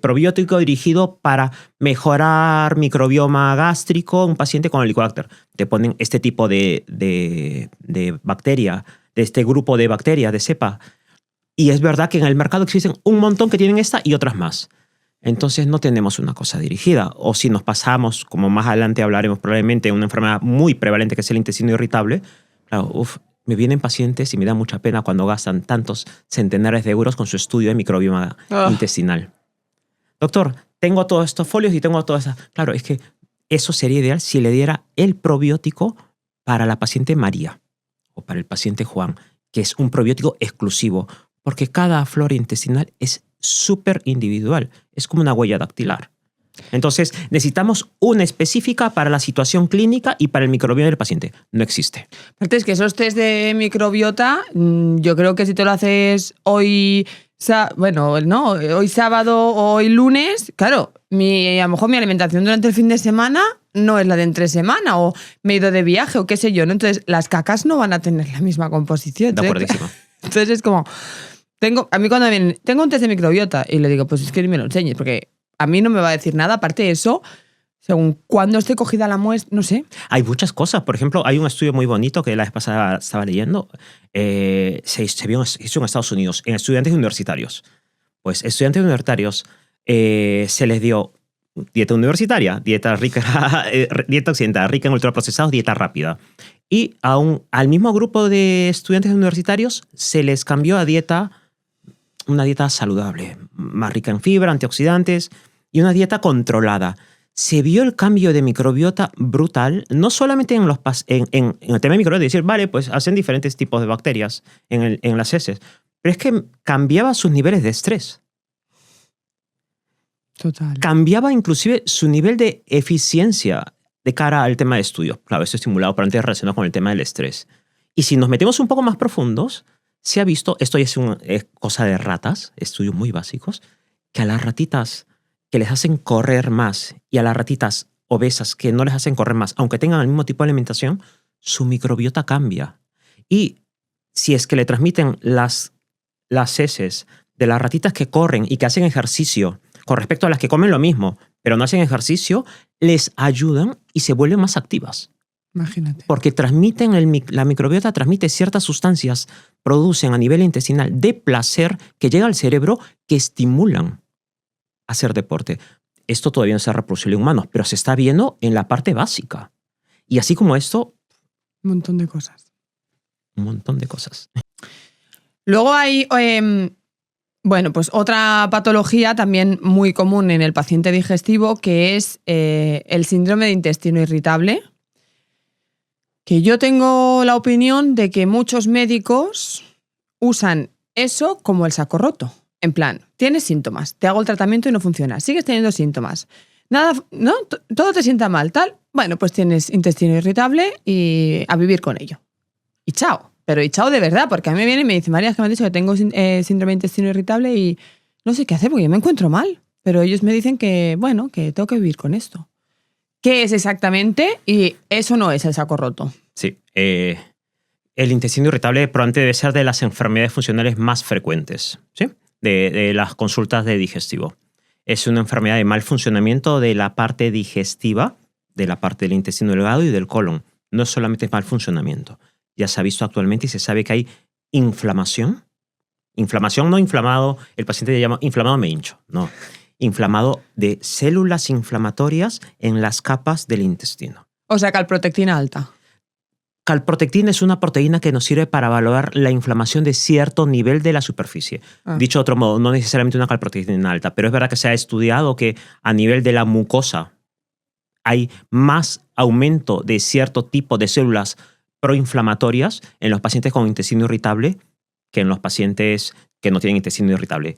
S2: probiótico dirigido para mejorar microbioma gástrico, un paciente con Helicobacter, te ponen este tipo de bacteria, de este grupo de bacterias, de cepa. Y es verdad que en el mercado existen un montón que tienen esta y otras más. Entonces no tenemos una cosa dirigida. O si nos pasamos, como más adelante hablaremos probablemente, una enfermedad muy prevalente que es el intestino irritable, claro, me vienen pacientes y me da mucha pena cuando gastan tantos centenares de euros con su estudio de microbioma intestinal. Doctor, tengo todos estos folios y tengo todas esas... Claro, es que eso sería ideal si le diera el probiótico para la paciente María o para el paciente Juan, que es un probiótico exclusivo, porque cada flora intestinal es súper individual. Es como una huella dactilar. Entonces, necesitamos una específica para la situación clínica y para el microbioma del paciente. No existe.
S1: Aparte es que esos test de microbiota, yo creo que si te lo haces hoy, hoy sábado o hoy lunes, claro, a lo mejor mi alimentación durante el fin de semana no es la de entre semana, o me he ido de viaje o qué sé yo, ¿no? Entonces, las cacas no van a tener la misma composición.
S2: De acuerdísimo.
S1: Entonces es como... A mí cuando vienen, tengo un test de microbiota y le digo, pues es que ni me lo enseñes, porque a mí no me va a decir nada. Aparte de eso, según cuándo esté cogida la muestra, no sé.
S2: Hay muchas cosas. Por ejemplo, hay un estudio muy bonito que la vez pasada estaba leyendo. Se hizo en Estados Unidos, en estudiantes universitarios. Pues estudiantes universitarios se les dio dieta universitaria, dieta rica, dieta occidental, rica en ultraprocesados, dieta rápida. Y al mismo grupo de estudiantes universitarios se les cambió a una dieta saludable, más rica en fibra, antioxidantes y una dieta controlada. Se vio el cambio de microbiota brutal, no solamente en el tema de microbiota, decir, vale, pues hacen diferentes tipos de bacterias en las heces, pero es que cambiaba sus niveles de estrés.
S1: Total.
S2: Cambiaba inclusive su nivel de eficiencia de cara al tema de estudio. Claro, esto estimulado por antes relacionado con el tema del estrés. Y si nos metemos un poco más profundos, se ha visto, esto ya es cosa de ratas, estudios muy básicos, que a las ratitas que les hacen correr más y a las ratitas obesas que no les hacen correr más, aunque tengan el mismo tipo de alimentación, su microbiota cambia. Y si es que le transmiten las heces de las ratitas que corren y que hacen ejercicio con respecto a las que comen lo mismo, pero no hacen ejercicio, les ayudan y se vuelven más activas.
S1: Imagínate.
S2: Porque la microbiota transmite ciertas sustancias, producen a nivel intestinal de placer que llega al cerebro que estimulan a hacer deporte. Esto todavía no se ha reproducido en humanos, pero se está viendo en la parte básica. Y así como esto...
S1: Un montón de cosas.
S2: Un montón de cosas.
S1: Luego hay... pues otra patología también muy común en el paciente digestivo, que es el síndrome de intestino irritable, que yo tengo la opinión de que muchos médicos usan eso como el saco roto. En plan, tienes síntomas, te hago el tratamiento y no funciona, sigues teniendo síntomas, nada, ¿no? Todo te sienta mal, tal. Bueno, pues tienes intestino irritable y a vivir con ello. Y chao. Pero y chao de verdad, porque a mí me viene y me dice, María, es que me han dicho que tengo síndrome de intestino irritable y no sé qué hacer porque yo me encuentro mal. Pero ellos me dicen que, bueno, que tengo que vivir con esto. ¿Qué es exactamente? Y eso no es el saco roto.
S2: Sí. El intestino irritable probablemente debe ser de las enfermedades funcionales más frecuentes, ¿sí? De las consultas de digestivo. Es una enfermedad de mal funcionamiento de la parte digestiva, de la parte del intestino delgado y del colon. No es solamente mal funcionamiento. Ya se ha visto actualmente y se sabe que hay inflamación. Inflamación no inflamado, el paciente le llama inflamado me hincho, no. Inflamado de células inflamatorias en las capas del intestino.
S1: O sea, calprotectina alta.
S2: Calprotectina es una proteína que nos sirve para evaluar la inflamación de cierto nivel de la superficie. Dicho de otro modo, no necesariamente una calprotectina alta, pero es verdad que se ha estudiado que a nivel de la mucosa hay más aumento de cierto tipo de células proinflamatorias en los pacientes con intestino irritable que en los pacientes que no tienen intestino irritable.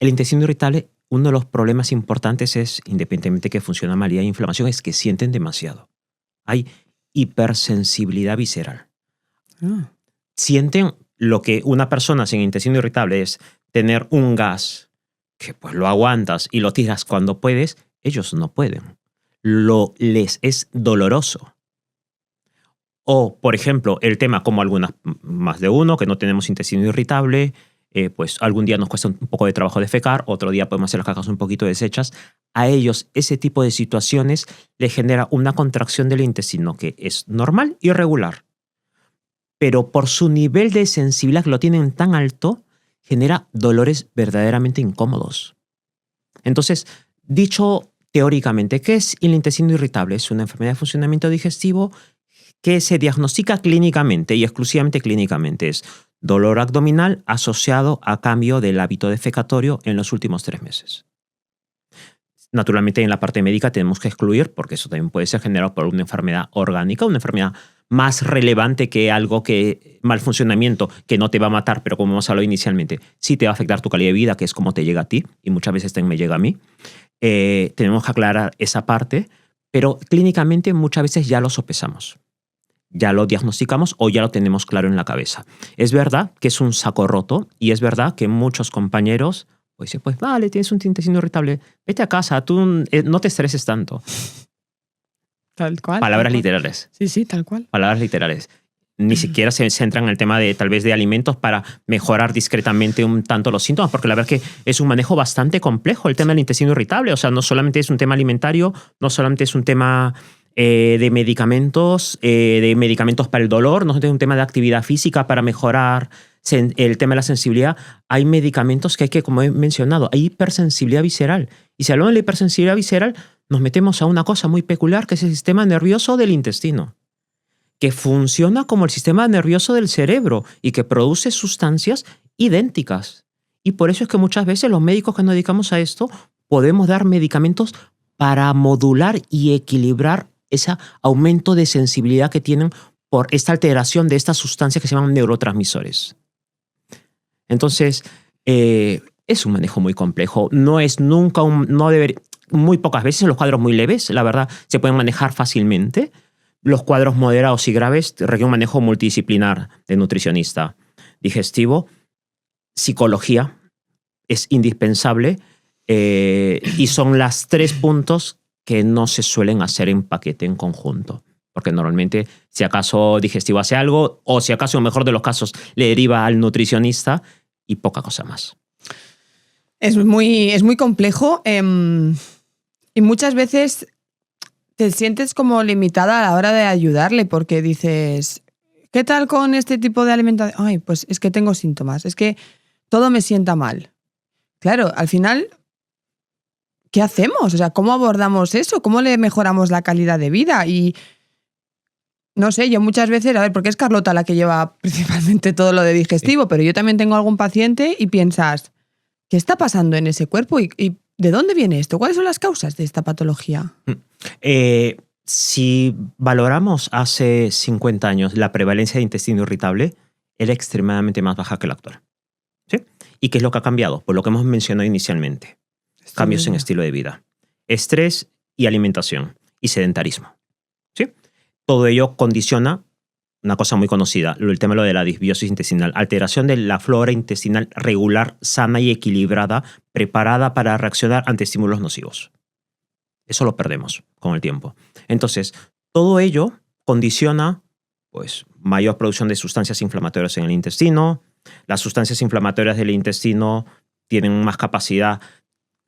S2: El intestino irritable, uno de los problemas importantes es, independientemente de que funciona mal y hay inflamación, es que sienten demasiado. Hay hipersensibilidad visceral. Sienten lo que una persona sin intestino irritable es tener un gas que pues lo aguantas y lo tiras cuando puedes, ellos no pueden. Les es doloroso. O, por ejemplo, el tema como algunas, más de uno, que no tenemos intestino irritable, pues algún día nos cuesta un poco de trabajo defecar, otro día podemos hacer las cacas un poquito deshechas. A ellos ese tipo de situaciones les genera una contracción del intestino que es normal y regular. Pero por su nivel de sensibilidad que lo tienen tan alto, genera dolores verdaderamente incómodos. Entonces, dicho teóricamente, ¿qué es el intestino irritable? Es una enfermedad de funcionamiento digestivo que se diagnostica clínicamente y exclusivamente clínicamente. Es dolor abdominal asociado a cambio del hábito defecatorio en los últimos 3 meses. Naturalmente, en la parte médica tenemos que excluir, porque eso también puede ser generado por una enfermedad orgánica, una enfermedad más relevante que algo que mal funcionamiento, que no te va a matar, pero como hemos hablado inicialmente, sí te va a afectar tu calidad de vida, que es como te llega a ti, y muchas veces también me llega a mí. Tenemos que aclarar esa parte, pero clínicamente muchas veces ya lo sopesamos. Ya lo diagnosticamos o ya lo tenemos claro en la cabeza. Es verdad que es un saco roto y es verdad que muchos compañeros pues dicen, pues vale, tienes un intestino irritable, vete a casa, tú no te estreses tanto.
S1: Tal cual.
S2: Palabras literales.
S1: Sí, tal cual.
S2: Palabras literales. Ni siquiera se centran en el tema de tal vez de alimentos para mejorar discretamente un tanto los síntomas, porque la verdad es que es un manejo bastante complejo el tema del intestino irritable. O sea, no solamente es un tema alimentario, no solamente es un tema de medicamentos para el dolor, no es un tema de actividad física para mejorar el tema de la sensibilidad. Hay medicamentos que hay que, como he mencionado, hay hipersensibilidad visceral. Y si hablamos de la hipersensibilidad visceral, nos metemos a una cosa muy peculiar que es el sistema nervioso del intestino, que funciona como el sistema nervioso del cerebro y que produce sustancias idénticas. Y por eso es que muchas veces los médicos que nos dedicamos a esto podemos dar medicamentos para modular y equilibrar ese aumento de sensibilidad que tienen por esta alteración de estas sustancias que se llaman neurotransmisores. Entonces, es un manejo muy complejo. No es nunca muy pocas veces los cuadros muy leves, la verdad, se pueden manejar fácilmente. Los cuadros moderados y graves requieren un manejo multidisciplinar de nutricionista, digestivo, psicología, es indispensable y son las 3 puntos que no se suelen hacer en paquete en conjunto. Porque normalmente, si acaso digestivo hace algo, o si acaso, en el mejor de los casos, le deriva al nutricionista y poca cosa más.
S1: Es muy complejo y muchas veces te sientes como limitada a la hora de ayudarle porque dices, ¿qué tal con este tipo de alimentación? Ay, pues es que tengo síntomas, es que todo me sienta mal. Claro, al final, ¿qué hacemos? O sea, ¿cómo abordamos eso? ¿Cómo le mejoramos la calidad de vida? Y no sé, yo muchas veces, a ver, porque es Carlota la que lleva principalmente todo lo de digestivo, sí, pero yo también tengo algún paciente y piensas, ¿qué está pasando en ese cuerpo? ¿Y de dónde viene esto? ¿Cuáles son las causas de esta patología?
S2: Si valoramos hace 50 años la prevalencia de intestino irritable, era extremadamente más baja que la actual. ¿Sí? ¿Y qué es lo que ha cambiado? Pues lo que hemos mencionado inicialmente. Cambios en estilo de vida, estrés y alimentación y sedentarismo. ¿Sí? Todo ello condiciona una cosa muy conocida, el tema de la disbiosis intestinal, alteración de la flora intestinal regular, sana y equilibrada, preparada para reaccionar ante estímulos nocivos. Eso lo perdemos con el tiempo. Entonces, todo ello condiciona pues, mayor producción de sustancias inflamatorias en el intestino. Las sustancias inflamatorias del intestino tienen más capacidad,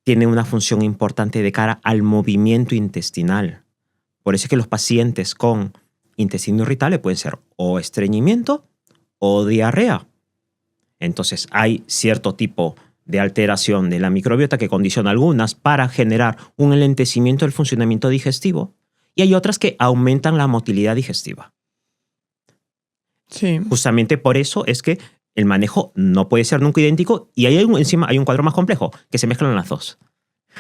S2: tienen una función importante de cara al movimiento intestinal. Por eso es que los pacientes con intestino irritable pueden ser o estreñimiento o diarrea. Entonces, hay cierto tipo de alteración de la microbiota que condiciona algunas para generar un enlentecimiento del funcionamiento digestivo y hay otras que aumentan la motilidad digestiva.
S1: Sí.
S2: Justamente por eso es que el manejo no puede ser nunca idéntico y encima hay un cuadro más complejo, que se mezclan las dos.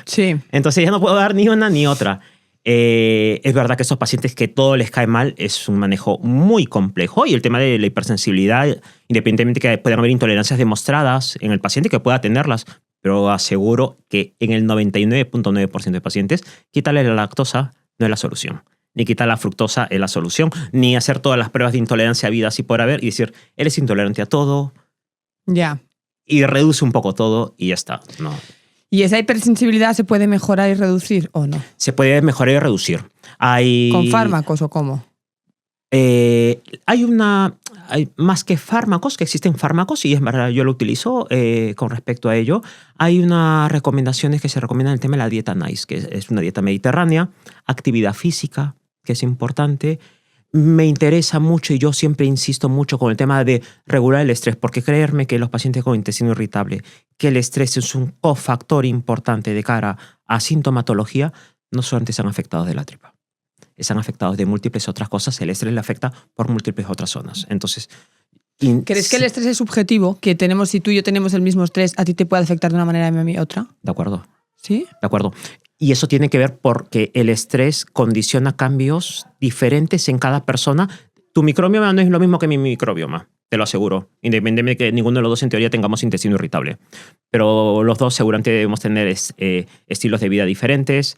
S1: Sí.
S2: Entonces ya no puedo dar ni una ni otra. Es verdad que esos pacientes que todo les cae mal es un manejo muy complejo y el tema de la hipersensibilidad, independientemente que puedan haber intolerancias demostradas en el paciente que pueda tenerlas, pero aseguro que en el 99.9% de pacientes quitarle la lactosa no es la solución. Ni quitar la fructosa es la solución, ni hacer todas las pruebas de intolerancia habidas y por haber y decir, eres intolerante a todo.
S1: Ya.
S2: Y reduce un poco todo y ya está. No.
S1: ¿Y esa hipersensibilidad se puede mejorar y reducir o no?
S2: Se puede mejorar y reducir.
S1: ¿Con fármacos o cómo?
S2: Hay más que fármacos, que existen fármacos, y es verdad, yo lo utilizo con respecto a ello. Hay unas recomendaciones que se recomiendan en el tema de la dieta NICE, que es una dieta mediterránea, actividad física, que es importante. Me interesa mucho y yo siempre insisto mucho con el tema de regular el estrés, porque creerme que los pacientes con intestino irritable, que el estrés es un cofactor importante de cara a sintomatología, no solamente están afectados de la tripa, están afectados de múltiples otras cosas. El estrés le afecta por múltiples otras zonas. Entonces,
S1: ¿crees que el estrés es subjetivo? Que si tú y yo tenemos el mismo estrés, a ti te puede afectar de una manera y a mí otra.
S2: De acuerdo.
S1: ¿Sí?
S2: De acuerdo. Y eso tiene que ver porque el estrés condiciona cambios diferentes en cada persona. Tu microbioma no es lo mismo que mi microbioma, te lo aseguro. Independientemente de que ninguno de los dos en teoría tengamos intestino irritable. Pero los dos seguramente debemos tener estilos de vida diferentes.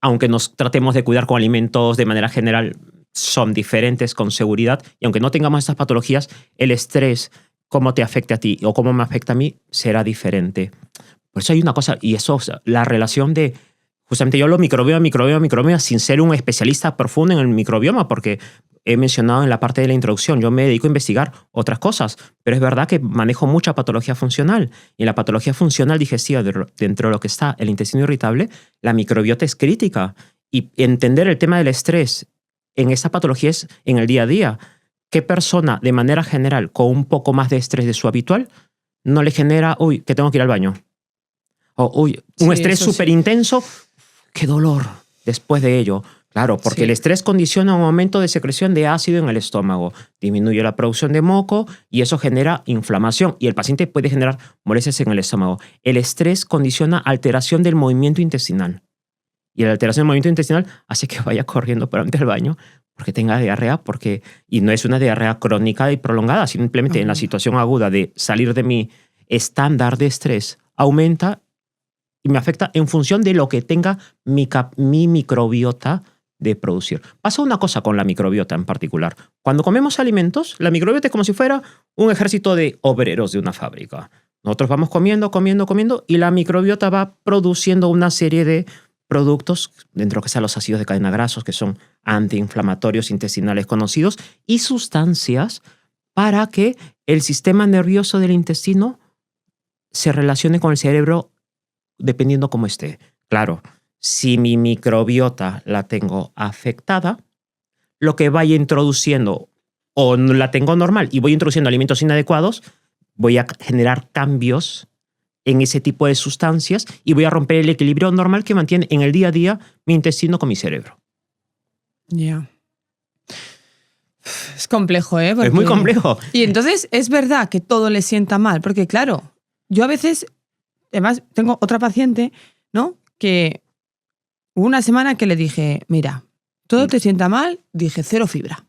S2: Aunque nos tratemos de cuidar con alimentos de manera general, son diferentes con seguridad. Y aunque no tengamos estas patologías, el estrés, cómo te afecte a ti o cómo me afecta a mí, será diferente. Por eso hay una cosa, y eso, la relación de, justamente yo lo microbioma, sin ser un especialista profundo en el microbioma, porque he mencionado en la parte de la introducción, yo me dedico a investigar otras cosas, pero es verdad que manejo mucha patología funcional. Y en la patología funcional digestiva, dentro de lo que está el intestino irritable, la microbiota es crítica. Y entender el tema del estrés en esta patología es en el día a día. ¿Qué persona, de manera general, con un poco más de estrés de su habitual, no le genera, que tengo que ir al baño? O, un estrés súper intenso, qué dolor después de ello. Claro, porque el estrés condiciona un aumento de secreción de ácido en el estómago, disminuye la producción de moco y eso genera inflamación y el paciente puede generar molestias en el estómago. El estrés condiciona alteración del movimiento intestinal y la alteración del movimiento intestinal hace que vaya corriendo para antes al baño porque tenga diarrea, y no es una diarrea crónica y prolongada, simplemente en la situación aguda de salir de mi estándar de estrés aumenta y me afecta en función de lo que tenga mi microbiota de producir. Pasa una cosa con la microbiota en particular. Cuando comemos alimentos, la microbiota es como si fuera un ejército de obreros de una fábrica. Nosotros vamos comiendo y la microbiota va produciendo una serie de productos, dentro que están los ácidos de cadena grasos, que son antiinflamatorios intestinales conocidos, y sustancias para que el sistema nervioso del intestino se relacione con el cerebro dependiendo cómo esté. Claro, si mi microbiota la tengo afectada, lo que vaya introduciendo o la tengo normal y voy introduciendo alimentos inadecuados, voy a generar cambios en ese tipo de sustancias y voy a romper el equilibrio normal que mantiene en el día a día mi intestino con mi cerebro.
S1: Ya. Es complejo, ¿eh?
S2: Es muy complejo.
S1: Y entonces es verdad que todo le sienta mal, porque claro, yo a veces, además tengo otra paciente, ¿no? Que hubo una semana que le dije, mira, todo te sienta mal, dije 0 fibra.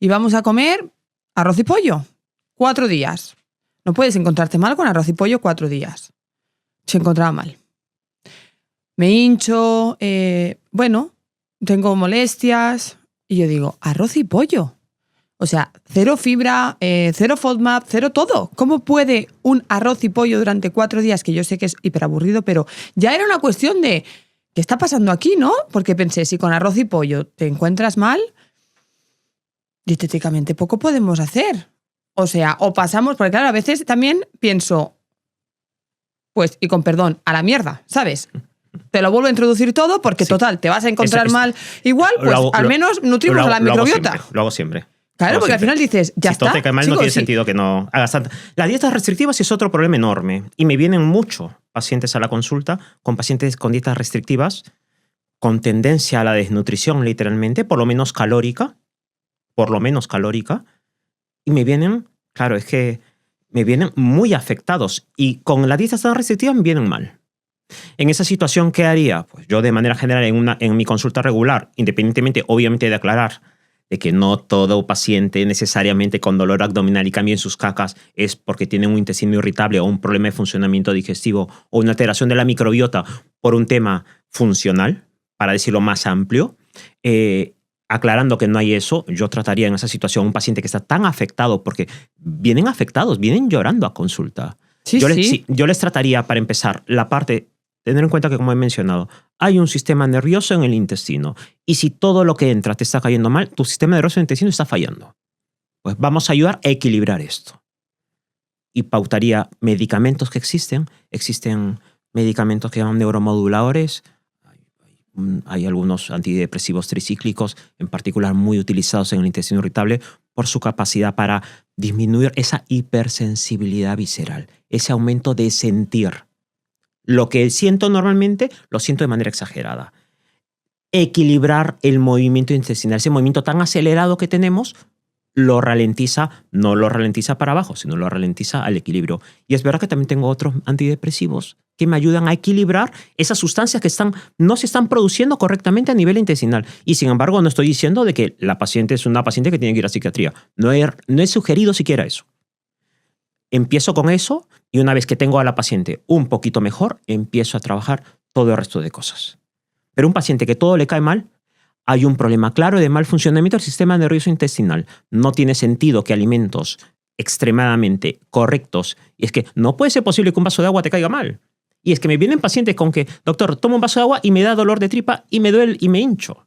S1: Y vamos a comer arroz y pollo, 4 días. No puedes encontrarte mal con arroz y pollo 4 días. Se encontraba mal. Me hincho, tengo molestias. Y yo digo, arroz y pollo. O sea, 0 fibra, 0 FODMAP, 0 todo. ¿Cómo puede un arroz y pollo durante 4 días, que yo sé que es hiperaburrido, pero ya era una cuestión de ¿qué está pasando aquí, no? Porque pensé, si con arroz y pollo te encuentras mal, dietéticamente poco podemos hacer. O sea, o pasamos, porque claro, a veces también pienso, pues, y con perdón, a la mierda, ¿sabes? Te lo vuelvo a introducir todo porque, total, te vas a encontrar mal. Igual, pues al menos nutrimos a la microbiota.
S2: Lo hago siempre.
S1: Claro, porque al final dices, ya está.
S2: Si todo te cae mal, no tiene sentido que no hagas tanto. Las dietas restrictivas es otro problema enorme. Y me vienen mucho pacientes a la consulta con pacientes con dietas restrictivas, con tendencia a la desnutrición, literalmente, por lo menos calórica. Y me vienen, claro, es que me vienen muy afectados. Y con las dietas tan restrictivas me vienen mal. En esa situación, ¿qué haría? Pues yo, de manera general, en mi consulta regular, independientemente, obviamente, de aclarar de que no todo paciente necesariamente con dolor abdominal y cambien sus cacas es porque tienen un intestino irritable o un problema de funcionamiento digestivo o una alteración de la microbiota por un tema funcional, para decirlo más amplio. Aclarando que no hay eso, yo trataría en esa situación a un paciente que está tan afectado, porque vienen afectados, vienen llorando a consulta. Yo les trataría, para empezar, la parte, tener en cuenta que, como he mencionado, hay un sistema nervioso en el intestino. Y si todo lo que entra te está cayendo mal, tu sistema nervioso en el intestino está fallando. Pues vamos a ayudar a equilibrar esto. Y pautaría medicamentos que existen. Existen medicamentos que llaman neuromoduladores. Hay algunos antidepresivos tricíclicos, en particular muy utilizados en el intestino irritable, por su capacidad para disminuir esa hipersensibilidad visceral, ese aumento de sentir. Lo que siento normalmente, lo siento de manera exagerada. Equilibrar el movimiento intestinal, ese movimiento tan acelerado que tenemos, lo ralentiza, no lo ralentiza para abajo, sino lo ralentiza al equilibrio. Y es verdad que también tengo otros antidepresivos que me ayudan a equilibrar esas sustancias que no se están produciendo correctamente a nivel intestinal. Y sin embargo, no estoy diciendo de que la paciente es una paciente que tiene que ir a psiquiatría. No he sugerido siquiera eso. Empiezo con eso y una vez que tengo a la paciente un poquito mejor, empiezo a trabajar todo el resto de cosas. Pero un paciente que todo le cae mal, hay un problema claro de mal funcionamiento del sistema nervioso intestinal. No tiene sentido que alimentos extremadamente correctos, y es que no puede ser posible que un vaso de agua te caiga mal. Y es que me vienen pacientes con que, doctor, tomo un vaso de agua y me da dolor de tripa y me duele y me hincho.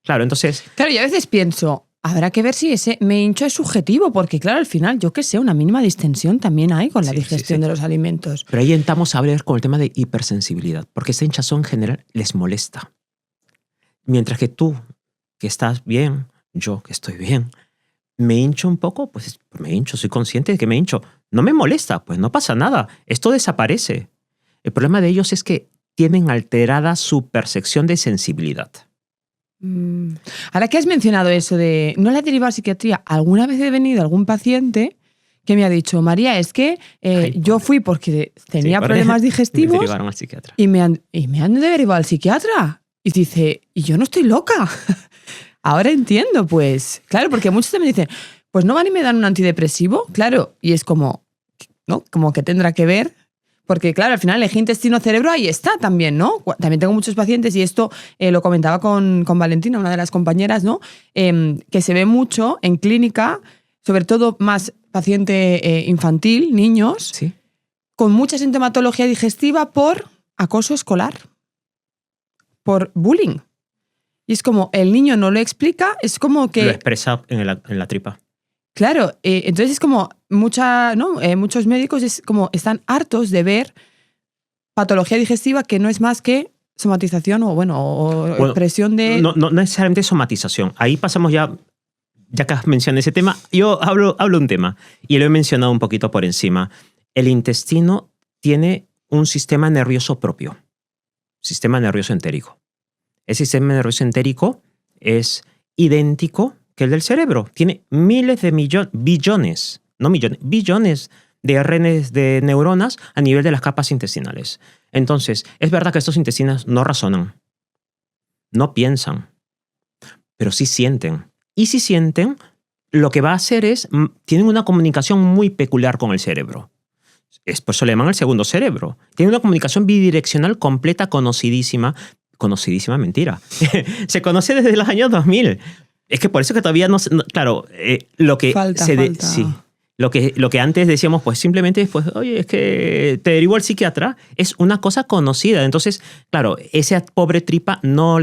S2: Claro, entonces...
S1: Claro, y a veces pienso, habrá que ver si ese me hincho es subjetivo, porque claro, al final, yo qué sé, una mínima distensión también hay con la digestión de los alimentos.
S2: Pero ahí entramos a ver con el tema de hipersensibilidad, porque esa hinchazón en general les molesta. Mientras que tú, que estás bien, yo que estoy bien, me hincho un poco, pues me hincho, soy consciente de que me hincho. No me molesta, pues no pasa nada, esto desaparece. El problema de ellos es que tienen alterada su percepción de sensibilidad.
S1: Ahora que has mencionado eso de no la derivado a psiquiatría, alguna vez he venido algún paciente que me ha dicho, María, es que yo fui porque tenía problemas digestivos
S2: me derivaron al psiquiatra.
S1: y me han derivado al psiquiatra. Y dice, y yo no estoy loca. Ahora entiendo, pues. Claro, porque muchos también dicen, pues no van y me dan un antidepresivo. Claro, y es como, ¿no? Como que tendrá que ver. Porque, claro, al final el eje intestino-cerebro ahí está también, ¿no? También tengo muchos pacientes, y esto lo comentaba con Valentina, una de las compañeras, ¿no? Que se ve mucho en clínica, sobre todo más paciente infantil, niños,
S2: ¿Sí?
S1: Con mucha sintomatología digestiva por acoso escolar, por bullying. Y es como, el niño no lo explica, es como que...
S2: Lo expresa en la tripa.
S1: Claro, entonces es como muchos médicos es como están hartos de ver patología digestiva que no es más que somatización o expresión de...
S2: No necesariamente somatización. Ahí pasamos ya que has mencionado ese tema, yo hablo un tema y lo he mencionado un poquito por encima. El intestino tiene un sistema nervioso propio, sistema nervioso entérico. El sistema nervioso entérico es idéntico que el del cerebro. Tiene miles de billones de redes de neuronas a nivel de las capas intestinales. Entonces, es verdad que estos intestinos no razonan, no piensan, pero sí sienten. Y si sienten, lo que va a hacer es, tienen una comunicación muy peculiar con el cerebro. Es por eso le llaman el segundo cerebro. Tiene una comunicación bidireccional completa, conocidísima, mentira. Se conoce desde los años 2000. Es que por eso que todavía no claro, lo que
S1: falta.
S2: Sí, Lo que antes decíamos, pues simplemente, pues, oye, es que te derivó al psiquiatra, es una cosa conocida. Entonces, claro, esa pobre tripa no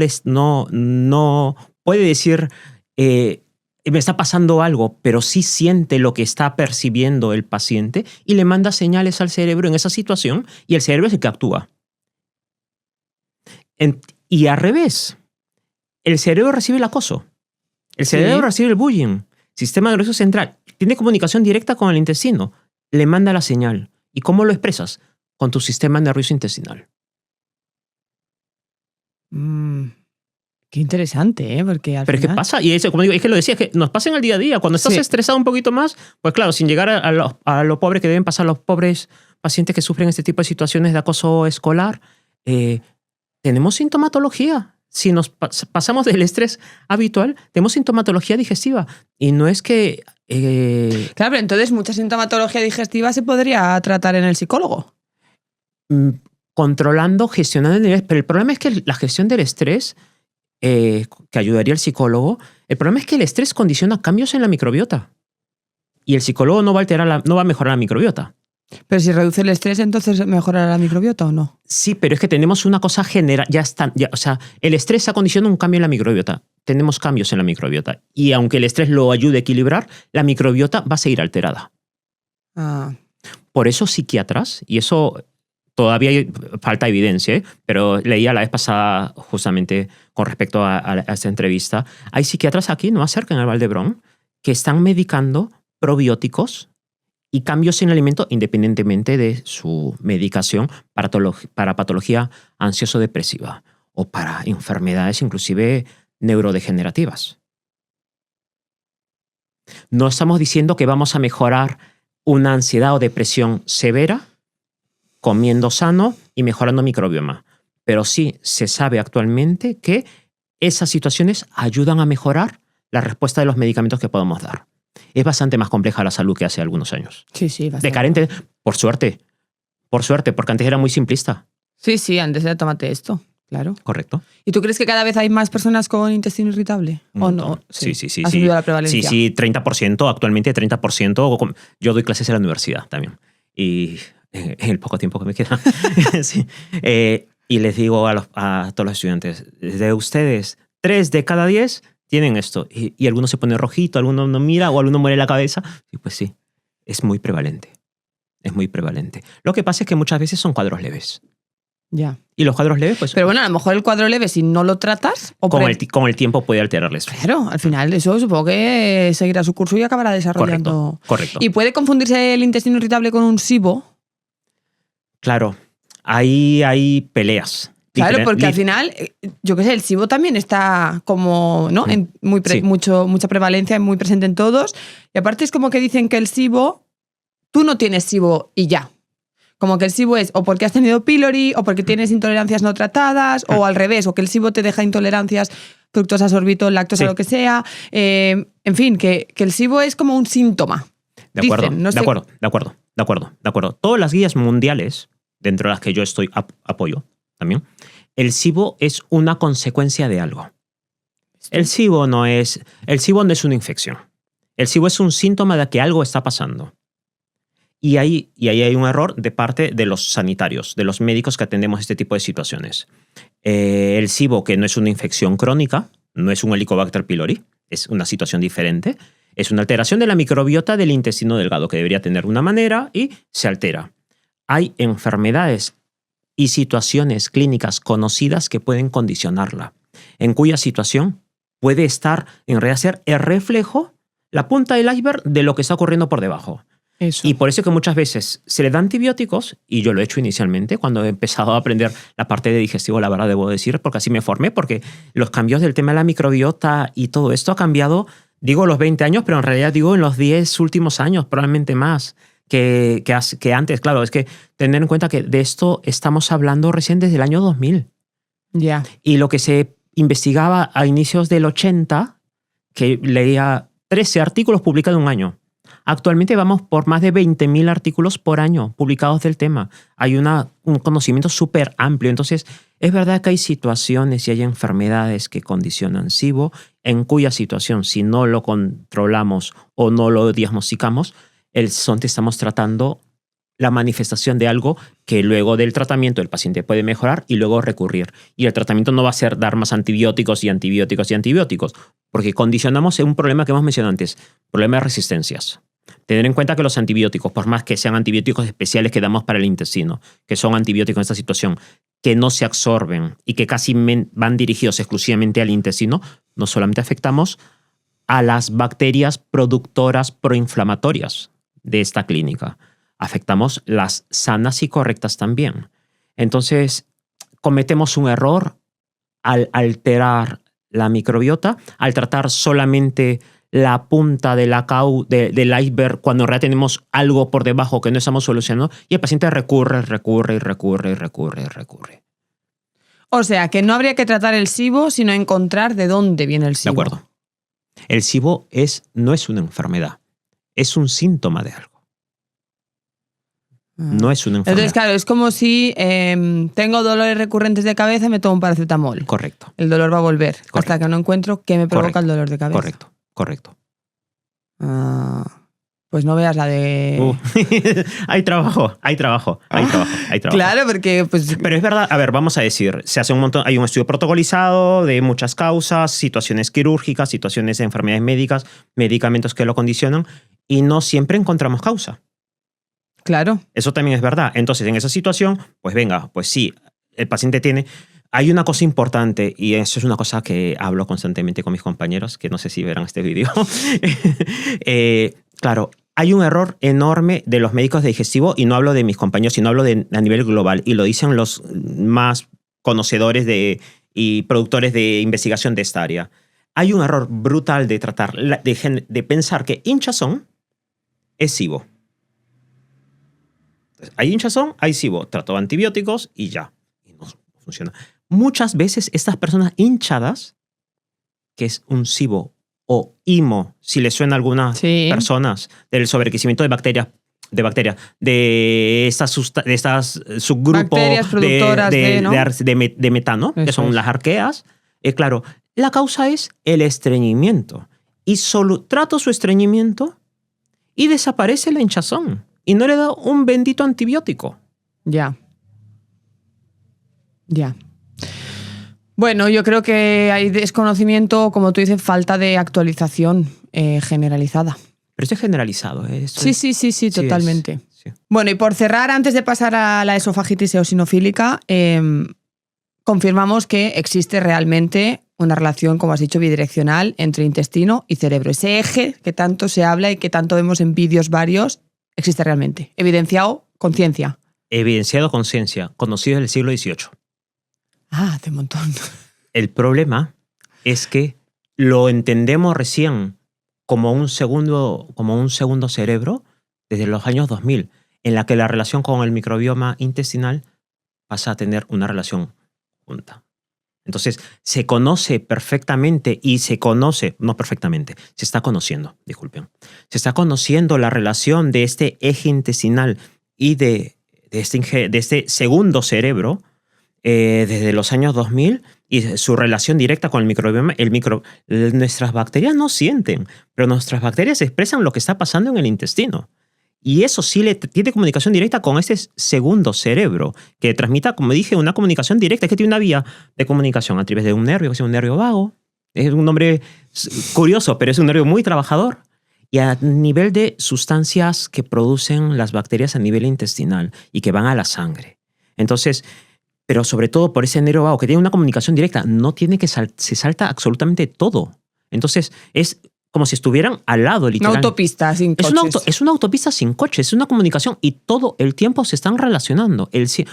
S2: puede decir, me está pasando algo, pero sí siente lo que está percibiendo el paciente y le manda señales al cerebro en esa situación y el cerebro es el que actúa. Y al revés, el cerebro recibe el acoso, el cerebro recibe el bullying, sistema nervioso central, tiene comunicación directa con el intestino, le manda la señal. ¿Y cómo lo expresas? Con tu sistema nervioso intestinal.
S1: Qué interesante, ¿eh? Porque al
S2: Pero
S1: final...
S2: es que pasa, y eso, como digo, es que lo decía, es que nos pasa en el día a día. Cuando estás estresado un poquito más, pues claro, sin llegar a lo pobre que deben pasar los pobres pacientes que sufren este tipo de situaciones de acoso escolar, tenemos sintomatología. Si nos pasamos del estrés habitual, tenemos sintomatología digestiva. Y no es que...
S1: Claro, pero entonces mucha sintomatología digestiva se podría tratar en el psicólogo.
S2: Controlando, gestionando el estrés. Pero el problema es que la gestión del estrés, que ayudaría al psicólogo, el problema es que el estrés condiciona cambios en la microbiota. Y el psicólogo no va a mejorar la microbiota.
S1: Pero si reduce el estrés, ¿entonces mejorará la microbiota o no?
S2: Sí, pero es que tenemos una cosa general, o sea, el estrés condiciona un cambio en la microbiota. Tenemos cambios en la microbiota. Y aunque el estrés lo ayude a equilibrar, la microbiota va a seguir alterada. Por eso psiquiatras, y eso todavía falta evidencia, pero leía la vez pasada justamente con respecto a esta entrevista, hay psiquiatras aquí, no cerca en el Valdebrón, que están medicando probióticos y cambios en el alimento independientemente de su medicación para patología ansioso-depresiva o para enfermedades inclusive neurodegenerativas. No estamos diciendo que vamos a mejorar una ansiedad o depresión severa comiendo sano y mejorando microbioma, pero sí se sabe actualmente que esas situaciones ayudan a mejorar la respuesta de los medicamentos que podemos dar. Es bastante más compleja la salud que hace algunos años.
S1: Sí, bastante.
S2: De carente, por suerte, porque antes era muy simplista.
S1: Sí, antes era tómate esto, claro.
S2: Correcto.
S1: ¿Y tú crees que cada vez hay más personas con intestino irritable? ¿O no?
S2: Sí.
S1: ¿Ha subido la prevalencia?
S2: Sí, 30%, actualmente 30%. Yo doy clases en la universidad también. Y en el poco tiempo que me queda. Sí. Y les digo a todos los estudiantes, de ustedes, 3 de cada 10 tienen esto. Y alguno se pone rojito, alguno no mira o alguno muere la cabeza. Y pues sí, es muy prevalente. Es muy prevalente. Lo que pasa es que muchas veces son cuadros leves.
S1: Ya.
S2: Y los cuadros leves, pues...
S1: Pero bueno, a lo mejor el cuadro leve, si no lo tratas...
S2: Con el tiempo puede alterarles.
S1: Claro, al final eso supongo que seguirá su curso y acabará desarrollando...
S2: Correcto.
S1: ¿Y puede confundirse el intestino irritable con un SIBO?
S2: Claro, ahí hay peleas.
S1: Claro, porque al final, yo qué sé, el SIBO también está como, ¿no? Mucha prevalencia, muy presente en todos. Y aparte es como que dicen que el SIBO, tú no tienes SIBO y ya. Como que el SIBO es o porque has tenido pylori, o porque tienes intolerancias no tratadas, o al revés, o que el SIBO te deja intolerancias, fructosa, sorbitol, lactosa, lo que sea. En fin, que el SIBO es como un síntoma.
S2: De acuerdo. Todas las guías mundiales, dentro de las que yo estoy apoyo también, el SIBO es una consecuencia de algo. El SIBO no es una infección. El SIBO es un síntoma de que algo está pasando. Y ahí hay un error de parte de los sanitarios, de los médicos que atendemos este tipo de situaciones. El SIBO, que no es una infección crónica, no es un Helicobacter pylori, es una situación diferente, es una alteración de la microbiota del intestino delgado que debería tener una manera y se altera. Hay enfermedades y situaciones clínicas conocidas que pueden condicionarla, en cuya situación puede estar, en realidad, ser el reflejo, la punta del iceberg de lo que está ocurriendo por debajo.
S1: Eso.
S2: Y por eso que muchas veces se le da antibióticos, y yo lo he hecho inicialmente cuando he empezado a aprender la parte de digestivo, la verdad debo decir, porque así me formé, porque los cambios del tema de la microbiota y todo esto ha cambiado, digo los 20 años, pero en realidad digo en los 10 últimos años, probablemente más que antes. Claro, es que tener en cuenta que de esto estamos hablando recién desde el año 2000.
S1: Ya.
S2: Y lo que se investigaba a inicios del 80, que leía 13 artículos publicados en un año. Actualmente vamos por más de 20.000 artículos por año publicados del tema. Hay un conocimiento súper amplio. Entonces, es verdad que hay situaciones y hay enfermedades que condicionan SIBO, en cuya situación, si no lo controlamos o no lo diagnosticamos, Sonte estamos tratando la manifestación de algo que luego del tratamiento el paciente puede mejorar y luego recurrir. Y el tratamiento no va a ser dar más antibióticos y antibióticos y antibióticos, porque condicionamos un problema que hemos mencionado antes, problema de resistencias. Tener en cuenta que los antibióticos, por más que sean antibióticos especiales que damos para el intestino, que son antibióticos en esta situación, que no se absorben y que casi van dirigidos exclusivamente al intestino, no solamente afectamos a las bacterias productoras proinflamatorias de esta clínica, afectamos las sanas y correctas también. Entonces, cometemos un error al alterar la microbiota, al tratar solamente la punta del iceberg cuando en realidad tenemos algo por debajo que no estamos solucionando y el paciente recurre.
S1: O sea, que no habría que tratar el SIBO, sino encontrar de dónde viene el SIBO.
S2: De acuerdo. El SIBO no es una enfermedad, es un síntoma de algo. No es una enfermedad.
S1: Entonces, claro, es como si tengo dolores recurrentes de cabeza y me tomo un paracetamol.
S2: Correcto.
S1: El dolor va a volver hasta que no encuentro qué me provoca el dolor de cabeza.
S2: Correcto.
S1: Pues no veas la de...
S2: Hay trabajo.
S1: Claro, porque... Pues...
S2: Pero es verdad, a ver, vamos a decir, se hace un montón, hay un estudio protocolizado de muchas causas, situaciones quirúrgicas, situaciones de enfermedades médicas, medicamentos que lo condicionan, y no siempre encontramos causa.
S1: Claro.
S2: Eso también es verdad. Entonces, en esa situación, pues venga, pues sí, el paciente tiene... Hay una cosa importante, y eso es una cosa que hablo constantemente con mis compañeros, que no sé si verán este vídeo. Claro, hay un error enorme de los médicos de digestivo, y no hablo de mis compañeros, sino hablo a nivel global, y lo dicen los más conocedores y productores de investigación de esta área. Hay un error brutal de tratar, de pensar que hinchazón es SIBO. Hay hinchazón, hay SIBO. Trato antibióticos y ya. Y no funciona. Muchas veces estas personas hinchadas, que es un SIBO o IMO, si les suena a algunas personas, del sobrecrecimiento de bacterias, de estas subgrupos de metano, que son las arqueas. Claro, la causa es el estreñimiento. Y solo trato su estreñimiento y desaparece la hinchazón. Y no le da un bendito antibiótico.
S1: Ya. Bueno, yo creo que hay desconocimiento, como tú dices, falta de actualización generalizada.
S2: Pero esto es generalizado.
S1: Sí, totalmente.
S2: Sí.
S1: Bueno, y por cerrar, antes de pasar a la esofagitis eosinofílica, confirmamos que existe realmente una relación, como has dicho, bidireccional entre intestino y cerebro. Ese eje que tanto se habla y que tanto vemos en vídeos varios, existe realmente. Evidenciado con ciencia.
S2: Evidenciado con ciencia, conocido desde el siglo XVIII.
S1: Hace un montón.
S2: El problema es que lo entendemos recién como un segundo cerebro desde los años 2000, en la que la relación con el microbioma intestinal pasa a tener una relación junta. Entonces, se conoce perfectamente se está conociendo, disculpen. Se está conociendo la relación de este eje intestinal y de este segundo cerebro desde los años 2000 y su relación directa con el microbioma. Nuestras bacterias no sienten, pero nuestras bacterias expresan lo que está pasando en el intestino. Y eso sí tiene comunicación directa con este segundo cerebro, que transmita, como dije, una comunicación directa. Es que tiene una vía de comunicación a través de un nervio, que es un nervio vago. Es un nombre curioso, pero es un nervio muy trabajador. Y a nivel de sustancias que producen las bacterias a nivel intestinal y que van a la sangre. Entonces, pero sobre todo por ese nervio vago que tiene una comunicación directa, no tiene se salta absolutamente todo. Entonces, es como si estuvieran al lado, literalmente.
S1: Una autopista sin coches.
S2: Es una autopista sin coches, es una comunicación y todo el tiempo se están relacionando.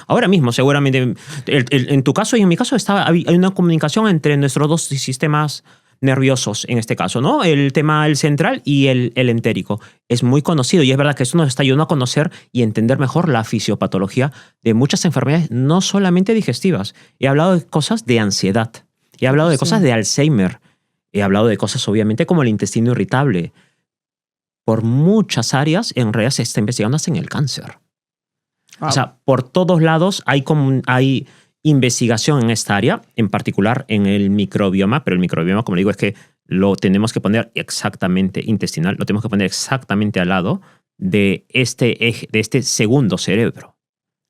S2: Ahora mismo, seguramente, en tu caso y en mi caso, hay una comunicación entre nuestros dos sistemas nerviosos, en este caso, ¿no? El central y el entérico. Es muy conocido y es verdad que eso nos está ayudando a conocer y entender mejor la fisiopatología de muchas enfermedades, no solamente digestivas. He hablado de cosas de ansiedad, he hablado de cosas de Alzheimer, he hablado de cosas obviamente como el intestino irritable. Por muchas áreas en realidad se está investigando hasta en el cáncer. Wow. O sea, por todos lados hay investigación en esta área, en particular en el microbioma, pero el microbioma, como digo, es que lo tenemos que poner exactamente intestinal, lo tenemos que poner exactamente al lado de este segundo cerebro.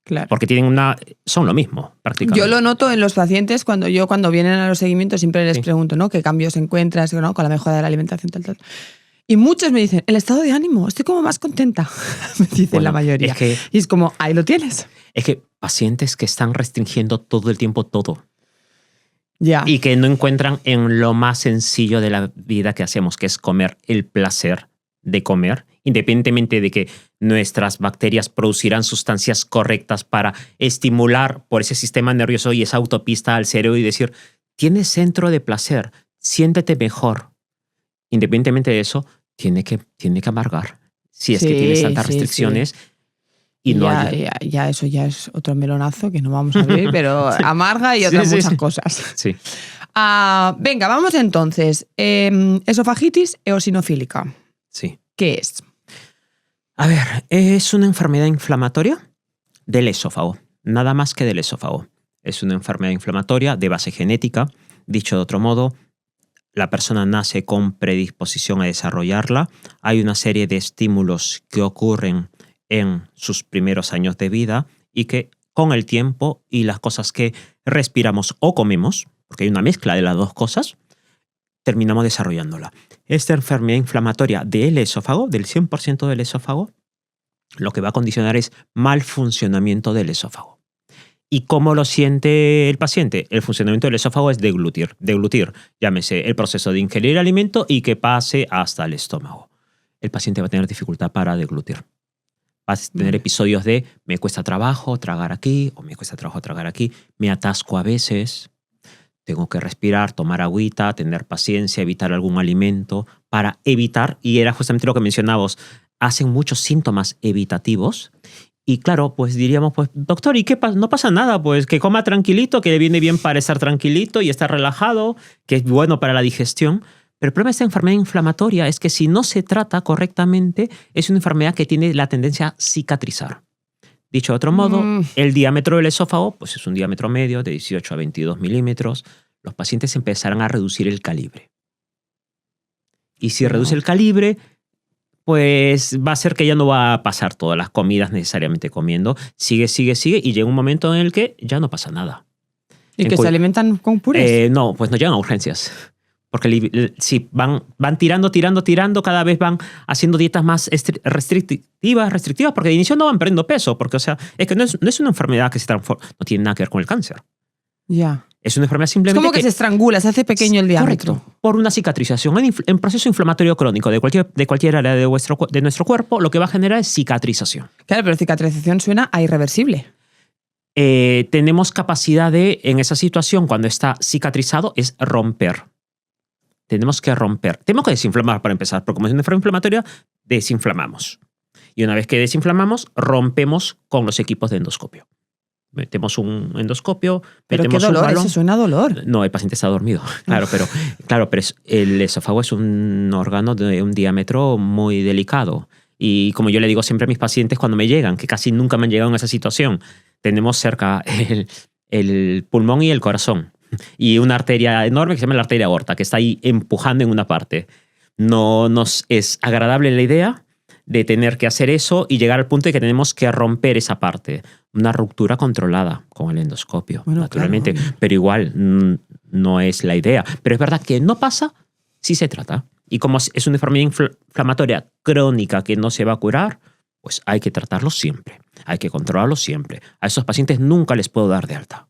S1: Claro.
S2: Porque son lo mismo, prácticamente.
S1: Yo lo noto en los pacientes cuando vienen a los seguimientos siempre les pregunto, ¿no? ¿Qué cambios encuentras, ¿no? Con la mejora de la alimentación, tal? Y muchos me dicen, el estado de ánimo, estoy como más contenta, me dicen la mayoría. Y es como, ahí lo tienes.
S2: Es que pacientes que están restringiendo todo el tiempo todo.
S1: Ya.
S2: Y que no encuentran en lo más sencillo de la vida que hacemos, que es comer, el placer de comer, independientemente de que nuestras bacterias producirán sustancias correctas para estimular por ese sistema nervioso y esa autopista al cerebro y decir, tienes centro de placer, siéntete mejor. Independientemente de eso, tiene que amargar. Si es que tienes tantas restricciones y no hay...
S1: Ya, eso ya es otro melonazo que no vamos a abrir, pero amarga y otras muchas cosas.
S2: Sí.
S1: Venga, vamos entonces. Esofagitis eosinofílica.
S2: Sí.
S1: ¿Qué es?
S2: A ver, es una enfermedad inflamatoria del esófago. Nada más que del esófago. Es una enfermedad inflamatoria de base genética. Dicho de otro modo, la persona nace con predisposición a desarrollarla. Hay una serie de estímulos que ocurren en sus primeros años de vida y que con el tiempo y las cosas que respiramos o comemos, porque hay una mezcla de las dos cosas, terminamos desarrollándola. Esta enfermedad inflamatoria del esófago, del 100% del esófago, lo que va a condicionar es mal funcionamiento del esófago. ¿Y cómo lo siente el paciente? El funcionamiento del esófago es deglutir. Deglutir, llámese el proceso de ingerir alimento y que pase hasta el estómago. El paciente va a tener dificultad para deglutir. Va a tener episodios de me cuesta trabajo tragar aquí o me cuesta trabajo tragar aquí, me atasco a veces, tengo que respirar, tomar agüita, tener paciencia, evitar algún alimento para evitar, y era justamente lo que mencionabas, hacen muchos síntomas evitativos. Y claro, pues diríamos, pues, doctor, ¿y qué pasa? No pasa nada, pues que coma tranquilito, que le viene bien para estar tranquilito y estar relajado, que es bueno para la digestión. Pero el problema de esta enfermedad inflamatoria es que si no se trata correctamente, es una enfermedad que tiene la tendencia a cicatrizar. Dicho de otro modo, el diámetro del esófago pues es un diámetro medio de 18 a 22 milímetros. Los pacientes empezarán a reducir el calibre. Y si reduce el calibre, pues va a ser que ya no va a pasar todas las comidas necesariamente comiendo. Sigue y llega un momento en el que ya no pasa nada.
S1: ¿Y que se alimentan con purés?
S2: No, pues no llegan a urgencias. Porque si van tirando, cada vez van haciendo dietas más restrictivas, porque de inicio no van perdiendo peso, porque o sea, es que no es una enfermedad que se transforma, no tiene nada que ver con el cáncer.
S1: Ya.
S2: Es una enfermedad simplemente...
S1: Es como que se estrangula, se hace pequeño el diámetro.
S2: Correcto. Por una cicatrización. En proceso inflamatorio crónico de cualquier área de nuestro cuerpo, lo que va a generar es cicatrización.
S1: Claro, pero cicatrización suena a irreversible.
S2: Tenemos capacidad de, en esa situación, cuando está cicatrizado, es romper. Tenemos que romper. Tenemos que desinflamar para empezar, porque como es una enfermedad inflamatoria, desinflamamos. Y una vez que desinflamamos, rompemos con los equipos de endoscopio. Metemos un endoscopio,
S1: pero
S2: metemos
S1: qué dolor,
S2: un balón.
S1: Eso suena a dolor.
S2: No, el paciente está dormido. Claro, pero el esófago es un órgano de un diámetro muy delicado. Y como yo le digo siempre a mis pacientes cuando me llegan, que casi nunca me han llegado en esa situación, tenemos cerca el pulmón y el corazón. Y una arteria enorme que se llama la arteria aorta, que está ahí empujando en una parte. No nos es agradable la idea de tener que hacer eso y llegar al punto de que tenemos que romper esa parte. Una ruptura controlada con el endoscopio, bueno, naturalmente. Claro. Pero igual no es la idea. Pero es verdad que no pasa si se trata. Y como es una enfermedad inflamatoria crónica que no se va a curar, pues hay que tratarlo siempre. Hay que controlarlo siempre. A esos pacientes nunca les puedo dar de alta.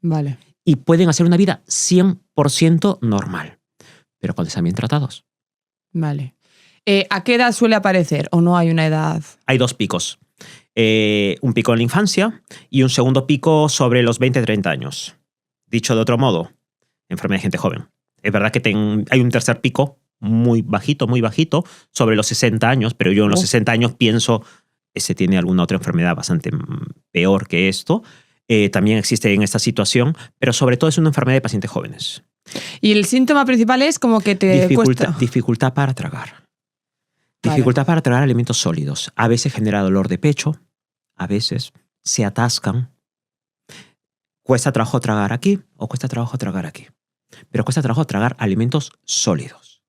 S1: Vale.
S2: Y pueden hacer una vida 100% normal, pero cuando están bien tratados.
S1: Vale. ¿A qué edad suele aparecer o no hay una edad?
S2: Hay dos picos. Un pico en la infancia y un segundo pico sobre los 20-30 años. Dicho de otro modo, enfermedad de gente joven. Es verdad que hay un tercer pico muy bajito, sobre los 60 años, pero yo en los 60 años pienso, ese tiene alguna otra enfermedad bastante peor que esto. También existe en esta situación, pero sobre todo es una enfermedad de pacientes jóvenes.
S1: Y el síntoma principal es como que te cuesta...
S2: Dificultad para tragar. Dificultad para tragar alimentos sólidos. A veces genera dolor de pecho, a veces se atascan. Cuesta trabajo tragar aquí o cuesta trabajo tragar aquí. Pero cuesta trabajo tragar alimentos sólidos.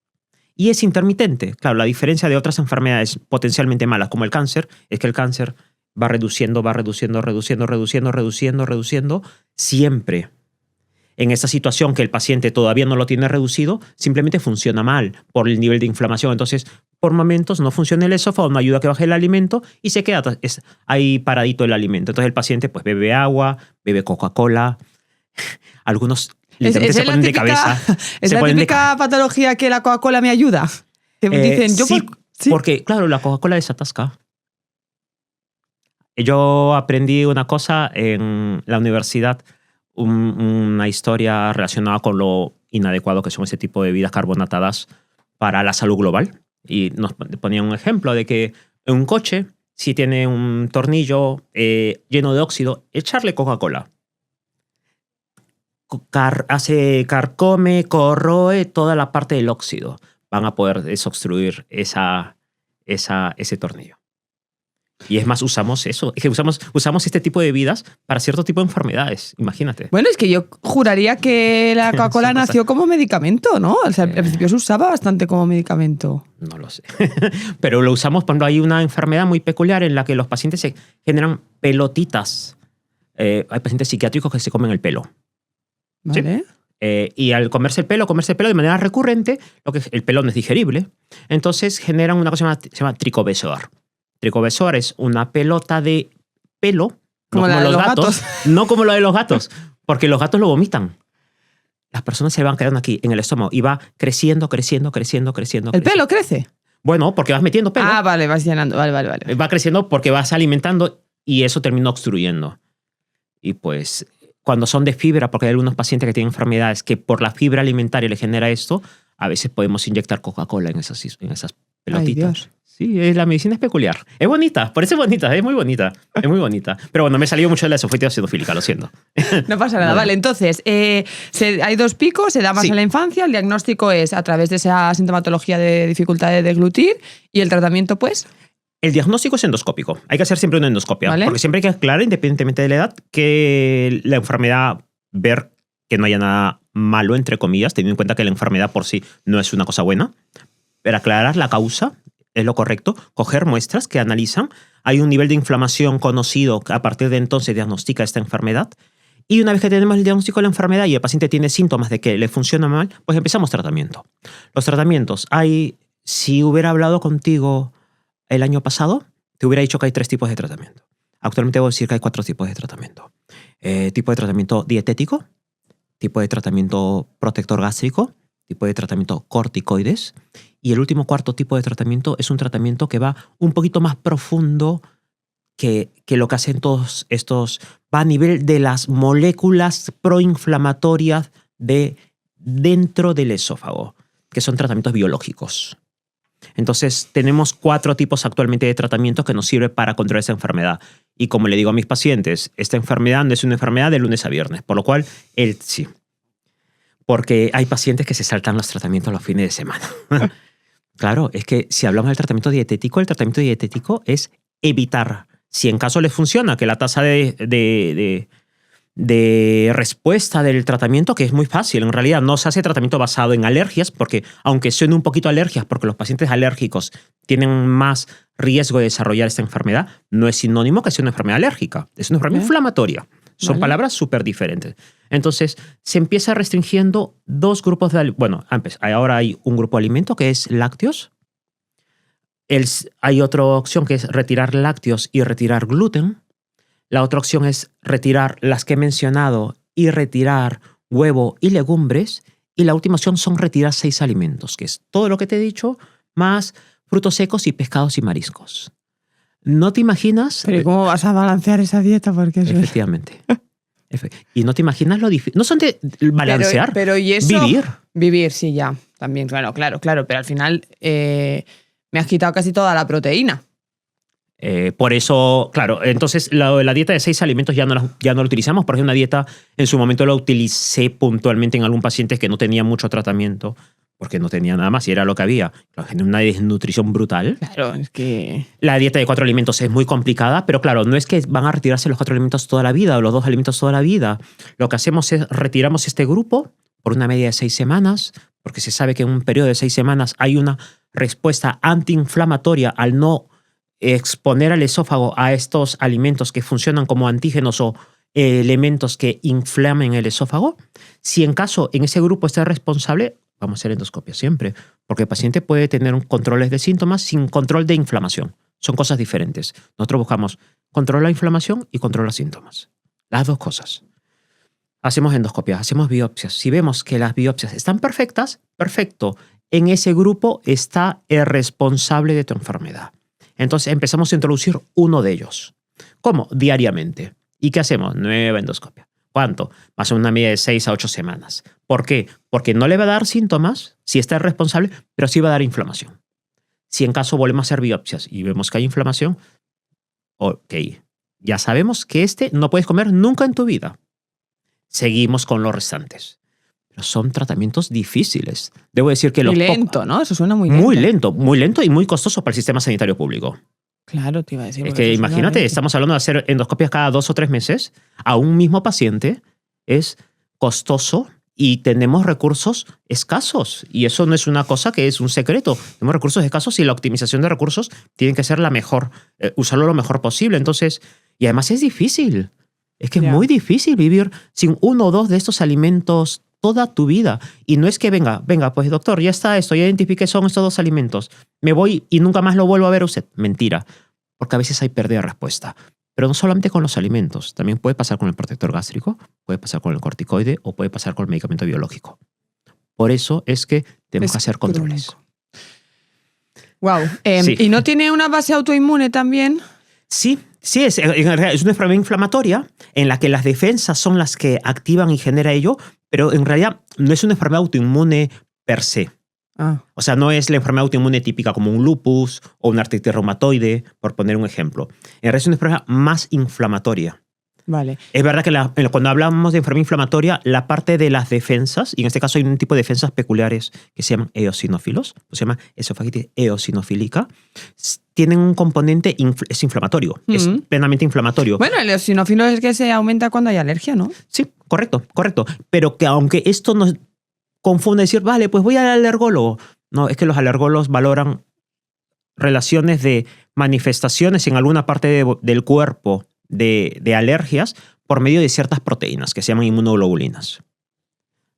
S2: y es intermitente. Claro, la diferencia de otras enfermedades potencialmente malas como el cáncer es que el cáncer va reduciendo siempre. En esa situación que el paciente todavía no lo tiene reducido, simplemente funciona mal por el nivel de inflamación. Entonces, por momentos no funciona el esófago, no ayuda a que baje el alimento y se queda ahí paradito el alimento. Entonces el paciente pues bebe agua, bebe Coca-Cola. Algunos literalmente se ponen de cabeza.
S1: Es la típica patología que la Coca-Cola me ayuda. Te dicen, yo
S2: sí, porque claro, la Coca-Cola desatasca. Yo aprendí una cosa en la universidad, una historia relacionada con lo inadecuado que son ese tipo de bebidas carbonatadas para la salud global. Y nos ponían un ejemplo de que en un coche, si tiene un tornillo lleno de óxido, echarle Coca-Cola. Carcome, corroe toda la parte del óxido. Van a poder desobstruir ese tornillo. Y es más, usamos eso. Es que usamos este tipo de bebidas para cierto tipo de enfermedades. Imagínate.
S1: Bueno, es que yo juraría que la Coca-Cola nació como medicamento, ¿no? O sea, al principio se usaba bastante como medicamento.
S2: No lo sé. Pero lo usamos cuando hay una enfermedad muy peculiar en la que los pacientes se generan pelotitas. Hay pacientes psiquiátricos que se comen el pelo.
S1: ¿Vale?
S2: ¿Sí? Y al comerse el pelo de manera recurrente, el pelo no es digerible. Entonces generan una cosa que se llama tricobesoar. Tricobesoar es una pelota de pelo,
S1: como la de los gatos.
S2: No como la de los gatos, porque los gatos lo vomitan. Las personas se van quedando aquí en el estómago y va creciendo.
S1: ¿El pelo crece?
S2: Bueno, porque vas metiendo pelo.
S1: Ah, vale, vas llenando. Vale.
S2: Va creciendo porque vas alimentando y eso termina obstruyendo. Y pues cuando son de fibra, porque hay algunos pacientes que tienen enfermedades que por la fibra alimentaria le genera esto, a veces podemos inyectar Coca-Cola en esas pelotitas.
S1: Ay, Dios.
S2: Sí, la medicina es peculiar. Es bonita, parece bonita, es muy bonita. Es muy bonita. Pero bueno, me salió mucho de la esofítica acidofílica, lo siento.
S1: No pasa nada. Vale, entonces, hay dos picos, se da más en la infancia, el diagnóstico es a través de esa sintomatología de dificultad de deglutir y el tratamiento, pues...
S2: El diagnóstico es endoscópico. Hay que hacer siempre una endoscopia. ¿Vale? Porque siempre hay que aclarar, independientemente de la edad, que la enfermedad, ver que no haya nada malo, entre comillas, teniendo en cuenta que la enfermedad por sí no es una cosa buena. Pero aclarar la causa es lo correcto. Coger muestras que analizan. Hay un nivel de inflamación conocido que a partir de entonces diagnostica esta enfermedad. Y una vez que tenemos el diagnóstico de la enfermedad y el paciente tiene síntomas de que le funciona mal, pues empezamos tratamiento. Los tratamientos, si hubiera hablado contigo el año pasado, te hubiera dicho que hay 3 tipos de tratamiento. Actualmente voy a decir que hay 4 tipos de tratamiento. Tipo de tratamiento dietético, tipo de tratamiento protector gástrico, tipo de tratamiento corticoides. Y el último 4 tipo de tratamiento es un tratamiento que va un poquito más profundo que lo que hacen todos estos. Va a nivel de las moléculas proinflamatorias dentro del esófago, que son tratamientos biológicos. Entonces, tenemos 4 tipos actualmente de tratamientos que nos sirven para controlar esa enfermedad. Y como le digo a mis pacientes, esta enfermedad no es una enfermedad de lunes a viernes, por lo cual, sí. Porque hay pacientes que se saltan los tratamientos los fines de semana. Claro, es que si hablamos del tratamiento dietético es evitar, si en caso les funciona, que la tasa de respuesta del tratamiento, que es muy fácil, en realidad no se hace tratamiento basado en alergias, porque aunque suene un poquito alergias, porque los pacientes alérgicos tienen más riesgo de desarrollar esta enfermedad, no es sinónimo que sea una enfermedad alérgica, es una enfermedad inflamatoria. Son palabras súper diferentes. Entonces, se empieza restringiendo 2 grupos de... Bueno, ahora hay un grupo de alimentos que es lácteos. Hay otra opción que es retirar lácteos y retirar gluten. La otra opción es retirar las que he mencionado y retirar huevo y legumbres. Y la última opción son retirar 6 alimentos, que es todo lo que te he dicho, más frutos secos y pescados y mariscos. ¿No te imaginas?
S1: Pero ¿cómo vas a balancear esa dieta? Porque
S2: efectivamente. Y no te imaginas lo difícil. No son de balancear,
S1: pero ¿y eso?
S2: Vivir.
S1: Vivir, sí, ya. También, claro. Pero al final me has quitado casi toda la proteína.
S2: Por eso, claro, entonces la dieta de 6 alimentos ya no la utilizamos, porque una dieta en su momento la utilicé puntualmente en algún paciente que no tenía mucho tratamiento, porque no tenía nada más y era lo que había. Una desnutrición brutal.
S1: Claro, es que...
S2: La dieta de 4 alimentos es muy complicada, pero claro, no es que van a retirarse los 4 alimentos toda la vida o los 2 alimentos toda la vida. Lo que hacemos es retiramos este grupo por una media de 6 semanas porque se sabe que en un periodo de 6 semanas hay una respuesta antiinflamatoria al no exponer al esófago a estos alimentos que funcionan como antígenos o elementos que inflamen el esófago, si en caso en ese grupo está responsable, vamos a hacer endoscopia siempre, porque el paciente puede tener controles de síntomas sin control de inflamación. Son cosas diferentes. Nosotros buscamos control la inflamación y control los síntomas. Las dos cosas. Hacemos endoscopias, hacemos biopsias. Si vemos que las biopsias están perfectas, perfecto. En ese grupo está el responsable de tu enfermedad. Entonces empezamos a introducir uno de ellos. ¿Cómo? Diariamente. ¿Y qué hacemos? Nueva endoscopia. ¿Cuánto? Más o menos una media de 6 a 8 semanas. ¿Por qué? Porque no le va a dar síntomas si está el responsable, pero sí va a dar inflamación. Si en caso volvemos a hacer biopsias y vemos que hay inflamación, ok, ya sabemos que no puedes comer nunca en tu vida. Seguimos con los restantes. Pero son tratamientos difíciles. Debo decir que
S1: muy lento, ¿no? Eso suena muy lento.
S2: Muy lento y muy costoso para el sistema sanitario público.
S1: Claro, te iba a decir.
S2: Es que imagínate, estamos hablando de hacer endoscopias cada 2 o 3 meses a un mismo paciente. Es costoso y tenemos recursos escasos. Y eso no es una cosa que es un secreto. Tenemos recursos escasos y la optimización de recursos tiene que ser la mejor, usarlo lo mejor posible. Entonces, y además es difícil. Es que es muy difícil vivir sin 1 o 2 de estos alimentos toda tu vida. Y no es que venga, pues doctor, ya está esto, ya identifiqué son estos 2 alimentos. Me voy y nunca más lo vuelvo a ver a usted. Mentira. Porque a veces hay pérdida de respuesta. Pero no solamente con los alimentos. También puede pasar con el protector gástrico, puede pasar con el corticoide o puede pasar con el medicamento biológico. Por eso es que tenemos que hacer controles.
S1: Wow. Sí. ¿Y no tiene una base autoinmune también?
S2: Sí, es una enfermedad inflamatoria en la que las defensas son las que activan y genera ello, pero en realidad no es una enfermedad autoinmune per se. O sea, no es la enfermedad autoinmune típica como un lupus o una artritis reumatoide, por poner un ejemplo. En realidad es una enfermedad más inflamatoria.
S1: Vale.
S2: Es verdad que cuando hablamos de enfermedad inflamatoria, la parte de las defensas, y en este caso hay un tipo de defensas peculiares que se llaman eosinófilos, se llama esofagitis eosinofílica, tienen un componente es inflamatorio, es plenamente inflamatorio.
S1: Bueno, el eosinófilo es que se aumenta cuando hay alergia, ¿no?
S2: Sí, correcto. Pero que aunque esto nos confunde decir, vale, pues voy al alergólogo. No, es que los alergólogos valoran relaciones de manifestaciones en alguna parte del cuerpo de alergias por medio de ciertas proteínas que se llaman inmunoglobulinas.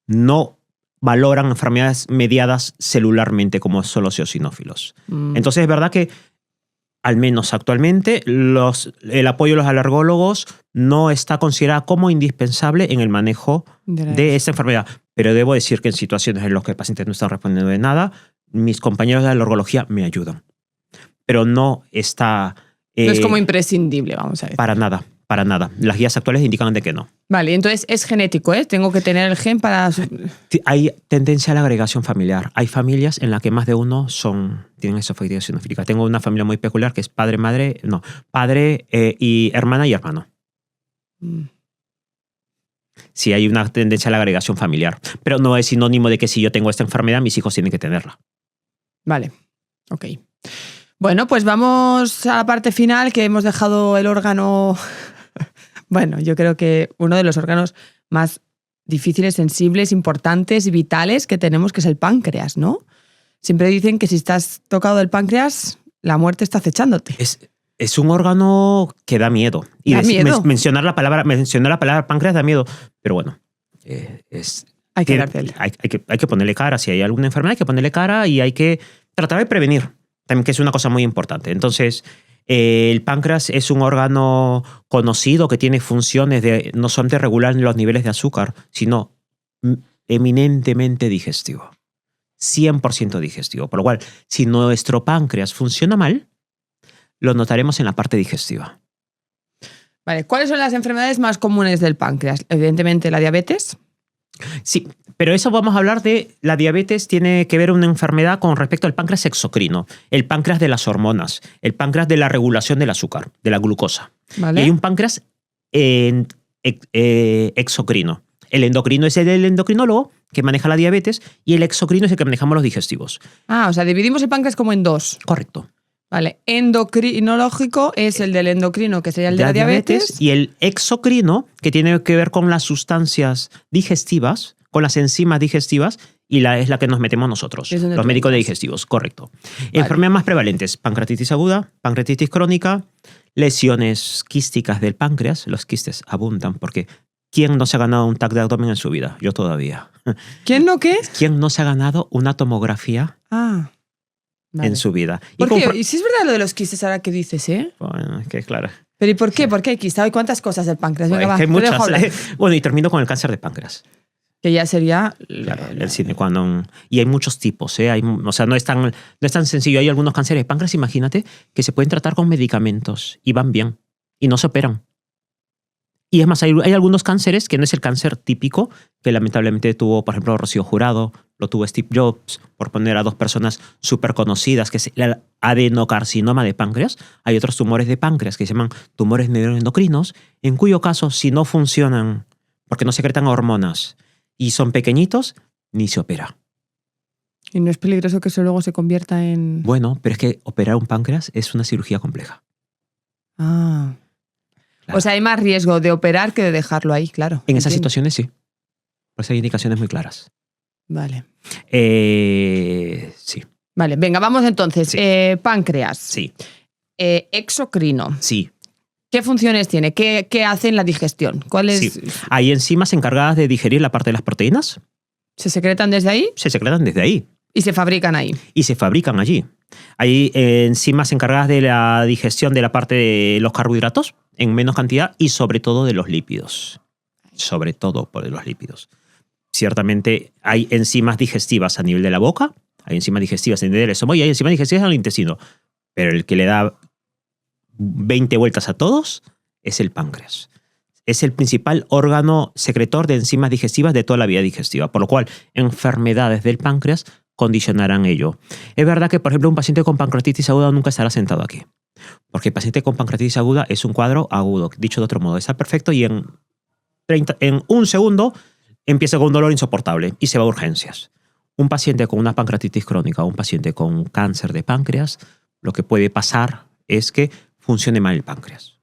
S2: No valoran enfermedades mediadas celularmente como son los eosinófilos. Entonces es verdad que al menos actualmente el apoyo de los alergólogos no está considerado como indispensable en el manejo de esta enfermedad. Pero debo decir que en situaciones en las que el paciente no está respondiendo de nada, mis compañeros de alergología me ayudan. Pero no está...
S1: no es como imprescindible, vamos a decir.
S2: Para nada. Las guías actuales indican de que no.
S1: Vale, entonces es genético, ¿eh? Tengo que tener el gen para...
S2: Hay tendencia a la agregación familiar. Hay familias en las que más de uno tienen esofagitis eosinofílica. Tengo una familia muy peculiar que es padre y hermana y hermano. Sí, hay una tendencia a la agregación familiar. Pero no es sinónimo de que si yo tengo esta enfermedad, mis hijos tienen que tenerla.
S1: Vale, ok. Bueno, pues vamos a la parte final, que hemos dejado el órgano... Bueno, yo creo que uno de los órganos más difíciles, sensibles, importantes y vitales que tenemos, que es el páncreas, ¿no? Siempre dicen que si estás tocado del páncreas, la muerte está acechándote.
S2: Es un órgano que da miedo. Y mencionar la palabra páncreas da miedo. Pero bueno,
S1: hay que darte él.
S2: Hay que ponerle cara. Si hay alguna enfermedad, hay que ponerle cara y hay que tratar de prevenir. También, que es una cosa muy importante. Entonces, el páncreas es un órgano conocido que tiene funciones de no solamente regular los niveles de azúcar, sino eminentemente digestivo. 100% digestivo. Por lo cual, si nuestro páncreas funciona mal, lo notaremos en la parte digestiva.
S1: Vale, ¿cuáles son las enfermedades más comunes del páncreas? Evidentemente, la diabetes.
S2: Sí, pero eso vamos a hablar de la diabetes. Tiene que ver una enfermedad con respecto al páncreas exocrino, el páncreas de las hormonas, el páncreas de la regulación del azúcar, de la glucosa.
S1: ¿Vale?
S2: Y hay un páncreas exocrino. El endocrino es el endocrinólogo que maneja la diabetes y el exocrino es el que manejamos los digestivos.
S1: O sea, dividimos el páncreas como en 2.
S2: Correcto.
S1: Vale, endocrinológico es el del endocrino, que sería el de la diabetes.
S2: Y el exocrino, que tiene que ver con las sustancias digestivas, con las enzimas digestivas y es la que nos metemos nosotros, los médicos digestivos, correcto. Vale. Enfermedades más prevalentes, pancreatitis aguda, pancreatitis crónica, lesiones quísticas del páncreas. Los quistes abundan porque ¿quién no se ha ganado un TAC de abdomen en su vida? Yo todavía.
S1: ¿Quién no qué?
S2: ¿Quién no se ha ganado una tomografía en su vida?
S1: ¿Por qué? ¿Y si es verdad lo de los quistes ahora que dices,
S2: Bueno, es que claro.
S1: ¿Pero y por qué? ¿Por qué hay quistes? ¿Hay cuántas cosas del páncreas? Venga,
S2: hay muchas. Bueno, y termino con el cáncer de páncreas.
S1: Que ya sería...
S2: Claro, el sine qua non. Y hay muchos tipos, o sea, no es tan sencillo. Hay algunos cánceres de páncreas, imagínate, que se pueden tratar con medicamentos y van bien y no se operan. Y es más, hay algunos cánceres que no es el cáncer típico, que lamentablemente tuvo, por ejemplo, Rocío Jurado, lo tuvo Steve Jobs, por poner a dos personas súper conocidas, que es el adenocarcinoma de páncreas. Hay otros tumores de páncreas que se llaman tumores neuroendocrinos, en cuyo caso, si no funcionan, porque no secretan hormonas, y son pequeñitos, ni se opera.
S1: ¿Y no es peligroso que eso luego se convierta en...?
S2: Bueno, pero es que operar un páncreas es una cirugía compleja.
S1: Claro. O sea, hay más riesgo de operar que de dejarlo ahí, claro.
S2: En esas situaciones sí. Pues hay indicaciones muy claras.
S1: Vale.
S2: Sí.
S1: Vale, venga, vamos entonces.
S2: Sí.
S1: Páncreas.
S2: Sí.
S1: Exocrino.
S2: Sí.
S1: ¿Qué funciones tiene? ¿Qué hace en la digestión? ¿Cuáles?
S2: Sí. Hay enzimas encargadas de digerir la parte de las proteínas.
S1: ¿Se secretan desde ahí?
S2: Se secretan desde ahí.
S1: ¿Y se fabrican ahí?
S2: Y se fabrican allí. Hay enzimas encargadas de la digestión de la parte de los carbohidratos en menos cantidad y sobre todo de los lípidos. Sobre todo por los lípidos. Ciertamente hay enzimas digestivas a nivel de la boca, hay enzimas digestivas a nivel del estómago y hay enzimas digestivas en el intestino. Pero el que le da 20 vueltas a todos es el páncreas. Es el principal órgano secretor de enzimas digestivas de toda la vía digestiva, por lo cual enfermedades del páncreas condicionarán ello. Es verdad que, por ejemplo, un paciente con pancreatitis aguda nunca estará sentado aquí, porque el paciente con pancreatitis aguda es un cuadro agudo, dicho de otro modo, está perfecto y en un segundo empieza con un dolor insoportable y se va a urgencias. Un paciente con una pancreatitis crónica o un paciente con cáncer de páncreas, lo que puede pasar es que funcione mal el páncreas.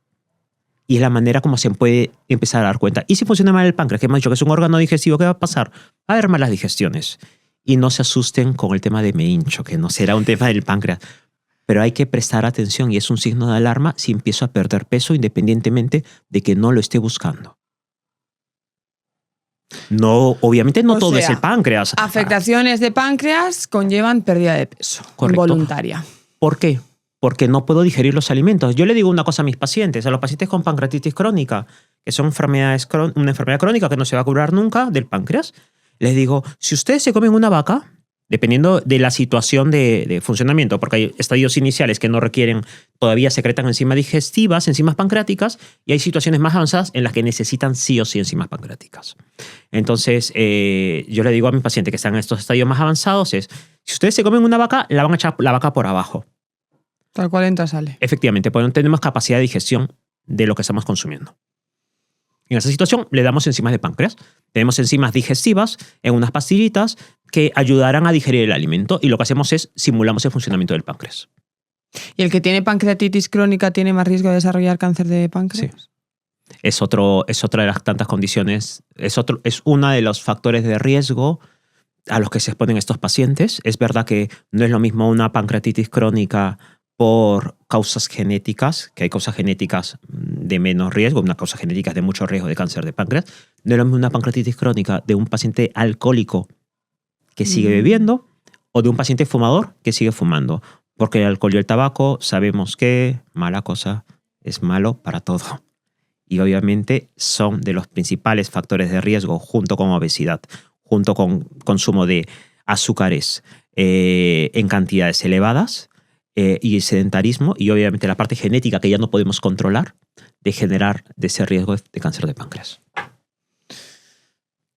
S2: Y es la manera como se puede empezar a dar cuenta. Y si funciona mal el páncreas, que hemos dicho que es un órgano digestivo, ¿qué va a pasar? Va a haber malas digestiones. Y no se asusten con el tema de me hincho, que no será un tema del páncreas. Pero hay que prestar atención y es un signo de alarma si empiezo a perder peso independientemente de que no lo esté buscando. No, obviamente no todo es el páncreas.
S1: Afectaciones de páncreas conllevan pérdida de peso.
S2: Correcto.
S1: Involuntaria.
S2: ¿Por qué? Porque no puedo digerir los alimentos. Yo le digo una cosa a mis pacientes, a los pacientes con pancreatitis crónica, que son una enfermedad crónica que no se va a curar nunca del páncreas, les digo, si ustedes se comen una vaca, dependiendo de la situación de funcionamiento, porque hay estadios iniciales que no requieren, todavía secretan enzimas digestivas, enzimas pancreáticas, y hay situaciones más avanzadas en las que necesitan sí o sí enzimas pancreáticas. Entonces, yo le digo a mis pacientes que están en estos estadios más avanzados, si ustedes se comen una vaca, la van a echar la vaca por abajo.
S1: Tal cual entra, sale.
S2: Efectivamente, porque no tenemos capacidad de digestión de lo que estamos consumiendo. En esa situación le damos enzimas de páncreas. Tenemos enzimas digestivas en unas pastillitas que ayudarán a digerir el alimento y lo que hacemos es simulamos el funcionamiento del páncreas.
S1: ¿Y el que tiene pancreatitis crónica tiene más riesgo de desarrollar cáncer de páncreas?
S2: Sí. Es otra de las tantas condiciones, es uno de los factores de riesgo a los que se exponen estos pacientes. Es verdad que no es lo mismo una pancreatitis crónica por causas genéticas, que hay causas genéticas de menos riesgo, una causa genética de mucho riesgo de cáncer de páncreas. No es lo mismo una pancreatitis crónica de un paciente alcohólico que sigue bebiendo o de un paciente fumador que sigue fumando. Porque el alcohol y el tabaco sabemos que mala cosa es malo para todo. Y obviamente son de los principales factores de riesgo junto con obesidad, junto con consumo de azúcares en cantidades elevadas, y el sedentarismo y obviamente la parte genética que ya no podemos controlar de generar de ese riesgo de cáncer de páncreas.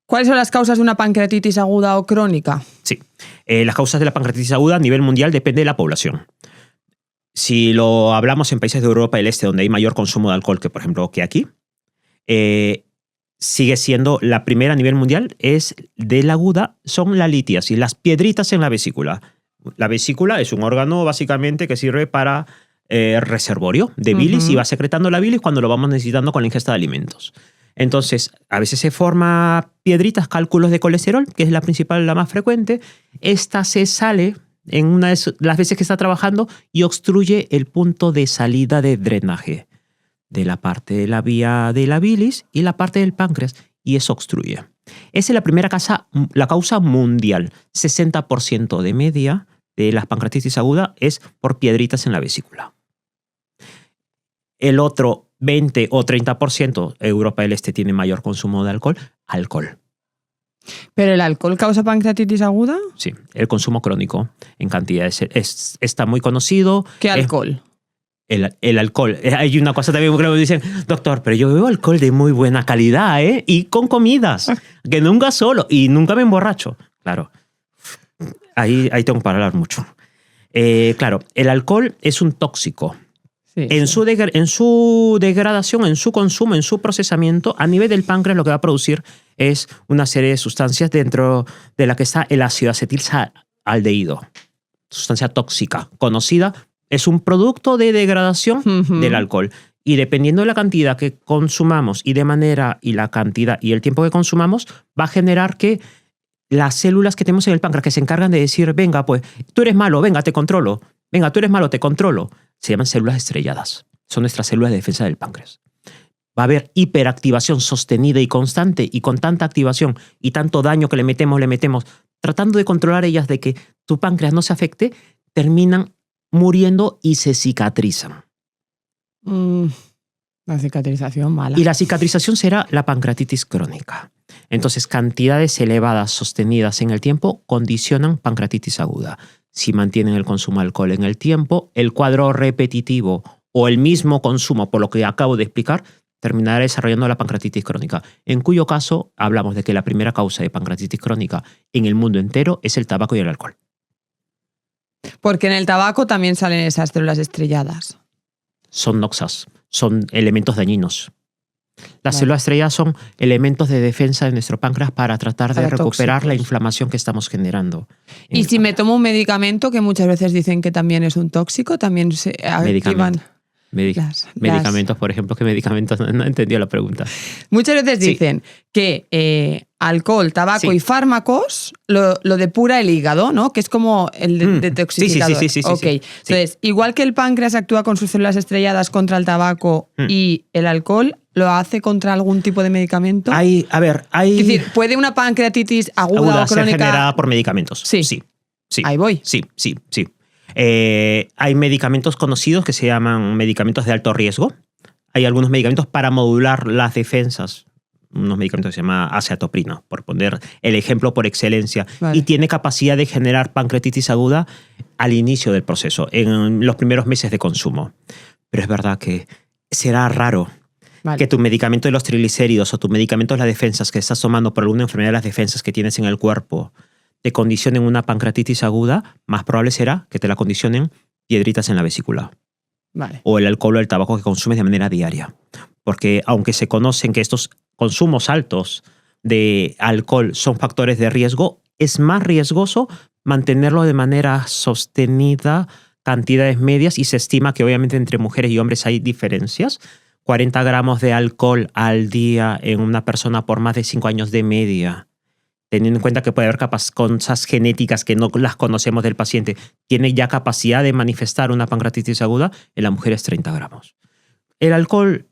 S1: ¿Cuáles son las causas de una pancreatitis aguda o crónica?
S2: Sí, las causas de la pancreatitis aguda a nivel mundial depende de la población. Si lo hablamos en países de Europa del Este donde hay mayor consumo de alcohol que por ejemplo que aquí, sigue siendo la primera a nivel mundial es de la aguda, son la litiasis, las piedritas en la vesícula. La vesícula es un órgano básicamente que sirve para reservorio de bilis y va secretando la bilis cuando lo vamos necesitando con la ingesta de alimentos. Entonces, a veces se forma piedritas, cálculos de colesterol, que es la principal, la más frecuente. Esta se sale en una de las veces que está trabajando y obstruye el punto de salida de drenaje de la parte de la vía de la bilis y la parte del páncreas, y eso obstruye. Esa es la causa mundial. 60% de media de la pancreatitis aguda es por piedritas en la vesícula. El otro 20 o 30%, Europa del Este tiene mayor consumo de alcohol.
S1: ¿Pero el alcohol causa pancreatitis aguda?
S2: Sí, el consumo crónico en cantidades está muy conocido.
S1: ¿Qué alcohol?
S2: El alcohol. Hay una cosa también que me dicen, doctor, pero yo bebo alcohol de muy buena calidad, ¿eh? Y con comidas, que nunca solo, y nunca me emborracho. Claro, ahí tengo que hablar mucho. Claro, el alcohol es un tóxico.
S1: Sí,
S2: en su degradación, en su consumo, en su procesamiento, a nivel del páncreas lo que va a producir es una serie de sustancias dentro de la que está el ácido acetilsaldehído, sustancia tóxica, conocida. Es un producto de degradación del alcohol. Y dependiendo de la cantidad que consumamos y la cantidad y el tiempo que consumamos, va a generar que las células que tenemos en el páncreas que se encargan de decir, venga, pues, tú eres malo, venga, te controlo. Venga, tú eres malo, te controlo. Se llaman células estrelladas. Son nuestras células de defensa del páncreas. Va a haber hiperactivación sostenida y constante, y con tanta activación y tanto daño que le metemos, tratando de controlar ellas de que tu páncreas no se afecte, terminan muriendo y se cicatrizan.
S1: La cicatrización mala.
S2: Y la cicatrización será la pancreatitis crónica. Entonces, cantidades elevadas sostenidas en el tiempo condicionan pancreatitis aguda. Si mantienen el consumo de alcohol en el tiempo, el cuadro repetitivo o el mismo consumo, por lo que acabo de explicar, terminará desarrollando la pancreatitis crónica, en cuyo caso hablamos de que la primera causa de pancreatitis crónica en el mundo entero es el tabaco y el alcohol.
S1: Porque en el tabaco también salen esas células estrelladas.
S2: Son noxas, son elementos dañinos. Las
S1: Vale.
S2: células estrelladas son elementos de defensa de nuestro páncreas para tratar de recuperar la inflamación que estamos generando.
S1: Y si me tomo un medicamento, que muchas veces dicen que también es un tóxico, también se activan...
S2: Medicamentos, por ejemplo, ¿qué medicamentos? No he entendido la pregunta.
S1: Muchas veces dicen que alcohol, tabaco y fármacos lo depura el hígado, ¿no? Que es como el detoxificador.
S2: Sí.
S1: Okay. Entonces, igual que el páncreas actúa con sus células estrelladas contra el tabaco y el alcohol, ¿lo hace contra algún tipo de medicamento?
S2: Es
S1: decir, ¿puede una pancreatitis aguda o crónica
S2: ser generada por medicamentos? Sí.
S1: Ahí voy.
S2: Sí. Hay medicamentos conocidos que se llaman medicamentos de alto riesgo. Hay algunos medicamentos para modular las defensas. Unos medicamentos que se llama acetoprina, por poner el ejemplo por excelencia. Vale. Y tiene capacidad de generar pancreatitis aguda al inicio del proceso, en los primeros meses de consumo. Pero es verdad que será raro que tu medicamento de los triglicéridos o tu medicamento de las defensas que estás tomando por alguna enfermedad de las defensas que tienes en el cuerpo te condicionen una pancreatitis aguda. Más probable será que te la condicionen piedritas en la vesícula.
S1: Vale.
S2: O el alcohol o el tabaco que consumes de manera diaria. Porque aunque se conocen que estos consumos altos de alcohol son factores de riesgo, es más riesgoso mantenerlo de manera sostenida, cantidades medias, y se estima que obviamente entre mujeres y hombres hay diferencias. 40 gramos de alcohol al día en una persona por más de 5 años de media, teniendo en cuenta que puede haber cosas genéticas que no las conocemos del paciente, tiene ya capacidad de manifestar una pancreatitis aguda, en la mujer es 30 gramos. El alcohol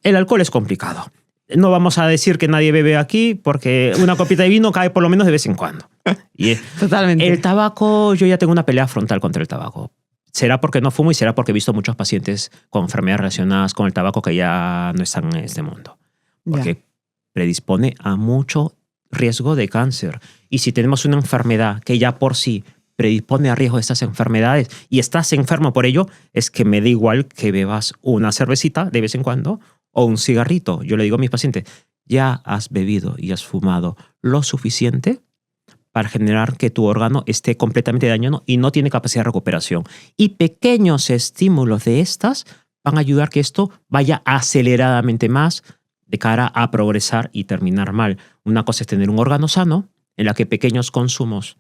S2: es complicado. No vamos a decir que nadie bebe aquí, porque una copita de vino cae por lo menos de vez en cuando. Y
S1: totalmente.
S2: El tabaco, yo ya tengo una pelea frontal contra el tabaco. Será porque no fumo y será porque he visto muchos pacientes con enfermedades relacionadas con el tabaco que ya no están en este mundo. Porque predispone a mucho riesgo de cáncer. Y si tenemos una enfermedad que ya por sí predispone a riesgo de estas enfermedades y estás enfermo por ello, es que me da igual que bebas una cervecita de vez en cuando o un cigarrito. Yo le digo a mis pacientes, ya has bebido y has fumado lo suficiente para generar que tu órgano esté completamente dañado y no tiene capacidad de recuperación. Y pequeños estímulos de estas van a ayudar que esto vaya aceleradamente más de cara a progresar y terminar mal. Una cosa es tener un órgano sano, en la que pequeños consumos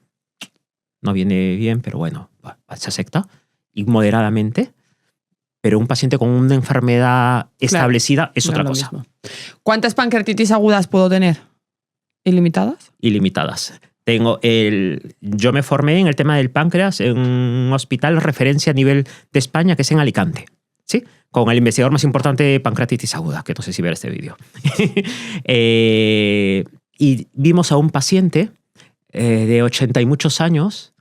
S2: no viene bien, pero bueno, se acepta, y moderadamente. Pero un paciente con una enfermedad establecida es otra cosa.
S1: Mismo. ¿Cuántas pancreatitis agudas puedo tener? ¿Ilimitadas?
S2: Ilimitadas. Yo me formé en el tema del páncreas en un hospital referencia a nivel de España, que es en Alicante, ¿sí? Con el investigador más importante de pancreatitis aguda, que no sé si ver este vídeo. Y vimos a un paciente de 80 y muchos años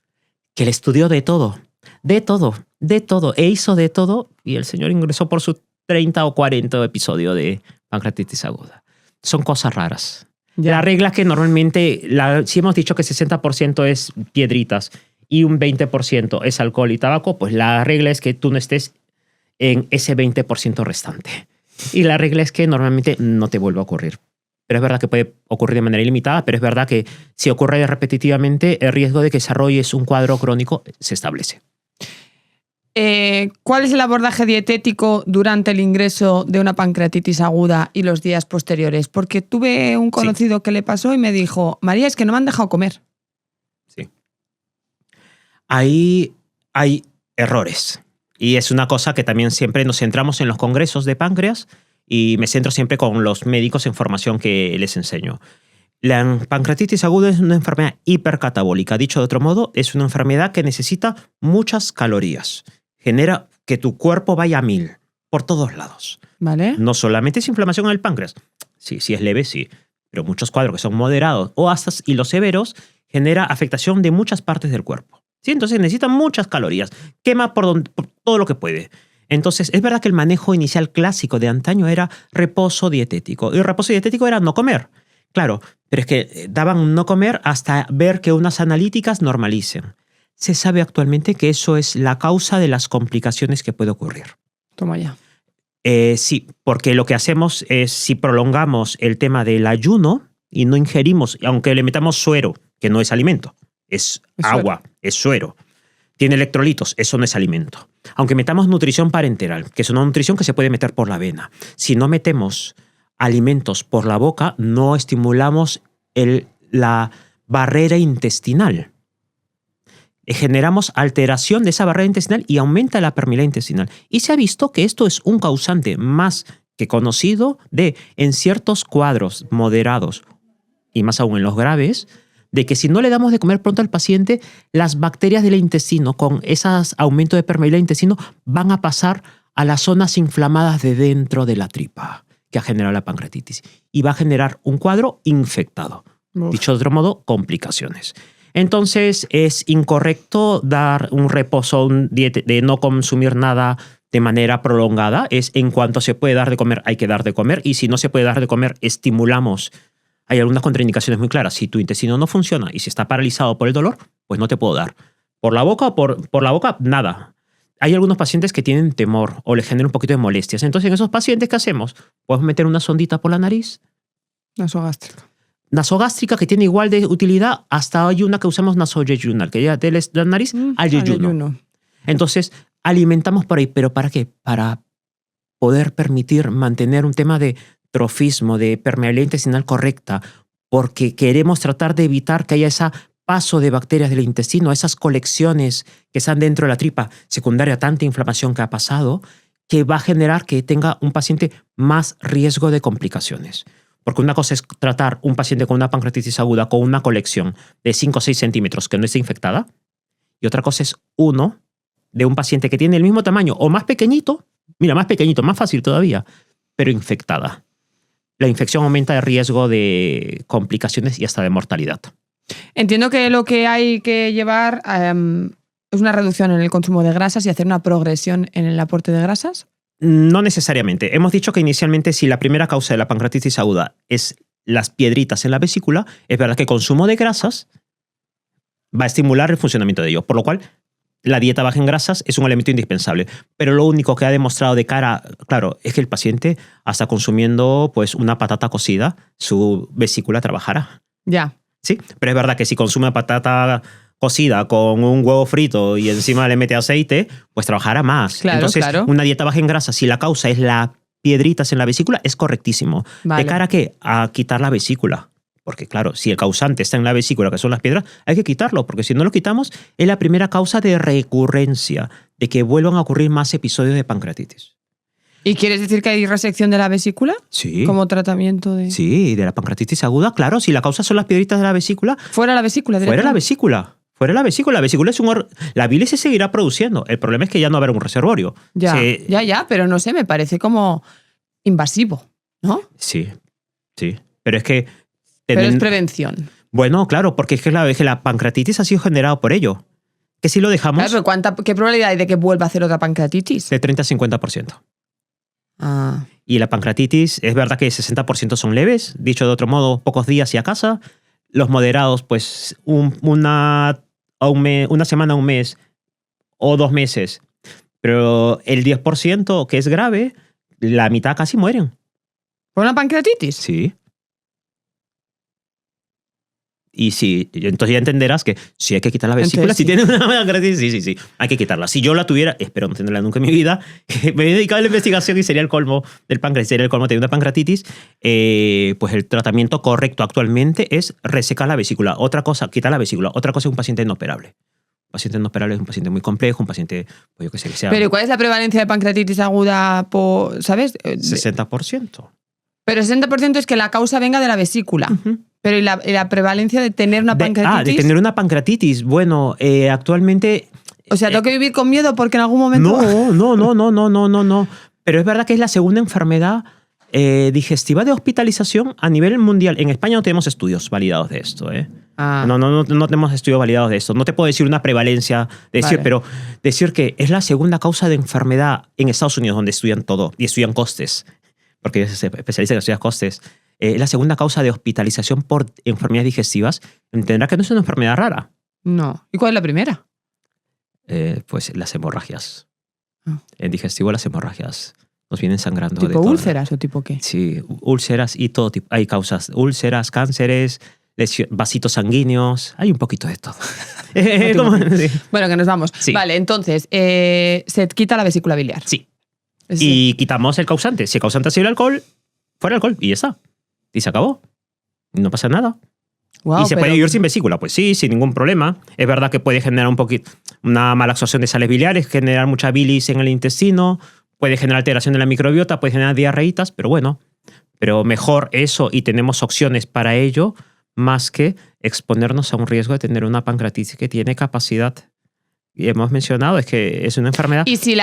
S2: que le estudió de todo, e hizo de todo, y el señor ingresó por su 30 o 40 episodio de pancreatitis aguda. Son cosas raras. Ya. La regla es que normalmente, si hemos dicho que 60% es piedritas y un 20% es alcohol y tabaco, pues la regla es que tú no estés en ese 20% restante. Y la regla es que normalmente no te vuelve a ocurrir. Pero es verdad que puede ocurrir de manera ilimitada, pero es verdad que si ocurre repetitivamente, el riesgo de que desarrolles un cuadro crónico se establece.
S1: ¿Cuál es el abordaje dietético durante el ingreso de una pancreatitis aguda y los días posteriores? Porque tuve un conocido que le pasó y me dijo, María, es que no me han dejado comer.
S2: Sí. Ahí hay errores. Y es una cosa que también siempre nos centramos en los congresos de páncreas y me centro siempre con los médicos en formación que les enseño. La pancreatitis aguda es una enfermedad hipercatabólica. Dicho de otro modo, es una enfermedad que necesita muchas calorías. Genera que tu cuerpo vaya a 1000 por todos lados.
S1: ¿Vale?
S2: No solamente es inflamación en el páncreas. Sí, si es leve, sí. Pero muchos cuadros que son moderados o hasta y los severos genera afectación de muchas partes del cuerpo. ¿Sí? Entonces necesita muchas calorías. Quema por todo lo que puede. Entonces, es verdad que el manejo inicial clásico de antaño era reposo dietético. Y el reposo dietético era no comer. Claro, pero es que daban no comer hasta ver que unas analíticas normalicen. Se sabe actualmente que eso es la causa de las complicaciones que puede ocurrir.
S1: Toma ya.
S2: Sí, porque lo que hacemos es, si prolongamos el tema del ayuno y no ingerimos, aunque le metamos suero, que no es alimento, es agua, suero. Es suero. Tiene electrolitos, eso no es alimento. Aunque metamos nutrición parenteral, que es una nutrición que se puede meter por la vena. Si no metemos alimentos por la boca, no estimulamos la barrera intestinal. Generamos alteración de esa barrera intestinal y aumenta la permeabilidad intestinal. Y se ha visto que esto es un causante más que conocido de, en ciertos cuadros moderados y más aún en los graves, de que si no le damos de comer pronto al paciente, las bacterias del intestino con esos aumentos de permeabilidad del intestino van a pasar a las zonas inflamadas de dentro de la tripa que ha generado la pancreatitis y va a generar un cuadro infectado. Uf. Dicho de otro modo, complicaciones. Entonces es incorrecto dar un reposo de no consumir nada de manera prolongada. Es en cuanto se puede dar de comer, hay que dar de comer. Y si no se puede dar de comer, estimulamos. Hay algunas contraindicaciones muy claras. Si tu intestino no funciona y si está paralizado por el dolor, pues no te puedo dar. Por la boca, por la boca, nada. Hay algunos pacientes que tienen temor o les genera un poquito de molestias. Entonces, en esos pacientes, ¿qué hacemos? Podemos meter una sondita por la nariz.
S1: Nasogástrica.
S2: Nasogástrica, que tiene igual de utilidad. Hasta hay una que usamos nasoyeyunal, que ya de la nariz al yeyuno. Entonces, alimentamos por ahí. ¿Pero para qué? Para poder permitir mantener un tema de trofismo, de permeabilidad intestinal correcta, porque queremos tratar de evitar que haya ese paso de bacterias del intestino, esas colecciones que están dentro de la tripa, secundaria a tanta inflamación que ha pasado, que va a generar que tenga un paciente más riesgo de complicaciones. Porque una cosa es tratar un paciente con una pancreatitis aguda con una colección de 5 o 6 centímetros que no esté infectada, y otra cosa es uno de un paciente que tiene el mismo tamaño o más pequeñito, más fácil todavía, pero infectada. La infección aumenta el riesgo de complicaciones y hasta de mortalidad.
S1: Entiendo que lo que hay que llevar es una reducción en el consumo de grasas y hacer una progresión en el aporte de grasas.
S2: No necesariamente. Hemos dicho que inicialmente si la primera causa de la pancreatitis aguda es las piedritas en la vesícula, es verdad que el consumo de grasas va a estimular el funcionamiento de ello, por lo cual la dieta baja en grasas es un elemento indispensable. Pero lo único que ha demostrado de cara, claro, es que el paciente hasta consumiendo pues una patata cocida, su vesícula trabajará.
S1: Ya.
S2: Sí, pero es verdad que si consume patata cocida con un huevo frito y encima le mete aceite, pues trabajará más.
S1: Claro,
S2: entonces,
S1: claro.
S2: Una dieta baja en grasa, si la causa es las piedritas en la vesícula, es correctísimo.
S1: Vale.
S2: ¿De cara a qué? A quitar la vesícula. Porque claro, si el causante está en la vesícula, que son las piedras, hay que quitarlo, porque si no lo quitamos, es la primera causa de recurrencia de que vuelvan a ocurrir más episodios de pancreatitis.
S1: ¿Y quieres decir que hay resección de la vesícula?
S2: Sí.
S1: Como tratamiento de...
S2: Sí, de la pancreatitis aguda, claro. Si la causa son las piedritas de la vesícula...
S1: Fuera la vesícula.
S2: Fuera la vesícula. Fuera la vesícula. La vesícula es la bilis se seguirá produciendo. El problema es que ya no habrá un reservorio.
S1: Ya, pero no sé, me parece como invasivo, ¿no?
S2: Sí. Pero es que...
S1: Pero es prevención.
S2: Bueno, claro, porque es que la pancreatitis ha sido generada por ello. Que si lo dejamos...
S1: Claro, pero ¿qué probabilidad hay de que vuelva a hacer otra pancreatitis?
S2: De 30 a 50%.
S1: Ah.
S2: Y la pancreatitis, es verdad que el 60% son leves, dicho de otro modo, pocos días y a casa. Los moderados, pues una semana, un mes o 2 meses. Pero el 10% que es grave, la mitad casi mueren.
S1: ¿Por una pancreatitis?
S2: Sí. Y sí, entonces ya entenderás que si hay que quitar la vesícula, si tienes una pancreatitis, sí, hay que quitarla. Si yo la tuviera, espero no tenerla nunca en mi vida, me he dedicado a la investigación y sería el colmo del páncreas, sería el colmo de una pancreatitis, pues el tratamiento correcto actualmente es resecar la vesícula. Otra cosa, quitar la vesícula. Otra cosa es un paciente inoperable. Un paciente inoperable es un paciente muy complejo, un paciente, pues yo qué sé, que sea...
S1: ¿Pero cuál es la prevalencia de pancreatitis aguda, sabes?
S2: 60%.
S1: Pero 60% es que la causa venga de la vesícula. Uh-huh. Pero ¿y la prevalencia de tener una pancreatitis?
S2: De tener una pancreatitis. Bueno, actualmente...
S1: O sea, ¿tengo que vivir con miedo porque en algún momento...?
S2: No. Pero es verdad que es la segunda enfermedad digestiva de hospitalización a nivel mundial. En España no tenemos estudios validados de esto. No tenemos estudios validados de esto. No te puedo decir una prevalencia, pero decir que es la segunda causa de enfermedad en Estados Unidos, donde estudian todo y estudian costes, porque ellos se especializan en estudiar costes. La segunda causa de hospitalización por enfermedades digestivas, entenderá que no es una enfermedad rara.
S1: No. ¿Y cuál es la primera?
S2: Pues las hemorragias. En digestivo, las hemorragias nos vienen sangrando.
S1: ¿Tipo úlceras o tipo qué?
S2: Sí, úlceras y todo tipo. Hay causas, úlceras, cánceres, vasitos sanguíneos, hay un poquito de todo.
S1: Bueno, que nos vamos.
S2: Sí.
S1: Vale, entonces, se quita la vesícula biliar.
S2: Sí. Y quitamos el causante. Si el causante ha sido el alcohol, fuera alcohol y ya está. Y se acabó. No pasa nada.
S1: Wow,
S2: ¿Y se puede vivir sin vesícula? Pues sí, sin ningún problema. Es verdad que puede generar un poquito una mala absorción de sales biliares, generar mucha bilis en el intestino, puede generar alteración de la microbiota, puede generar diarreitas, pero bueno, pero mejor eso y tenemos opciones para ello más que exponernos a un riesgo de tener una pancreatitis que tiene capacidad. Y hemos mencionado, es que es una enfermedad.
S1: ¿Y si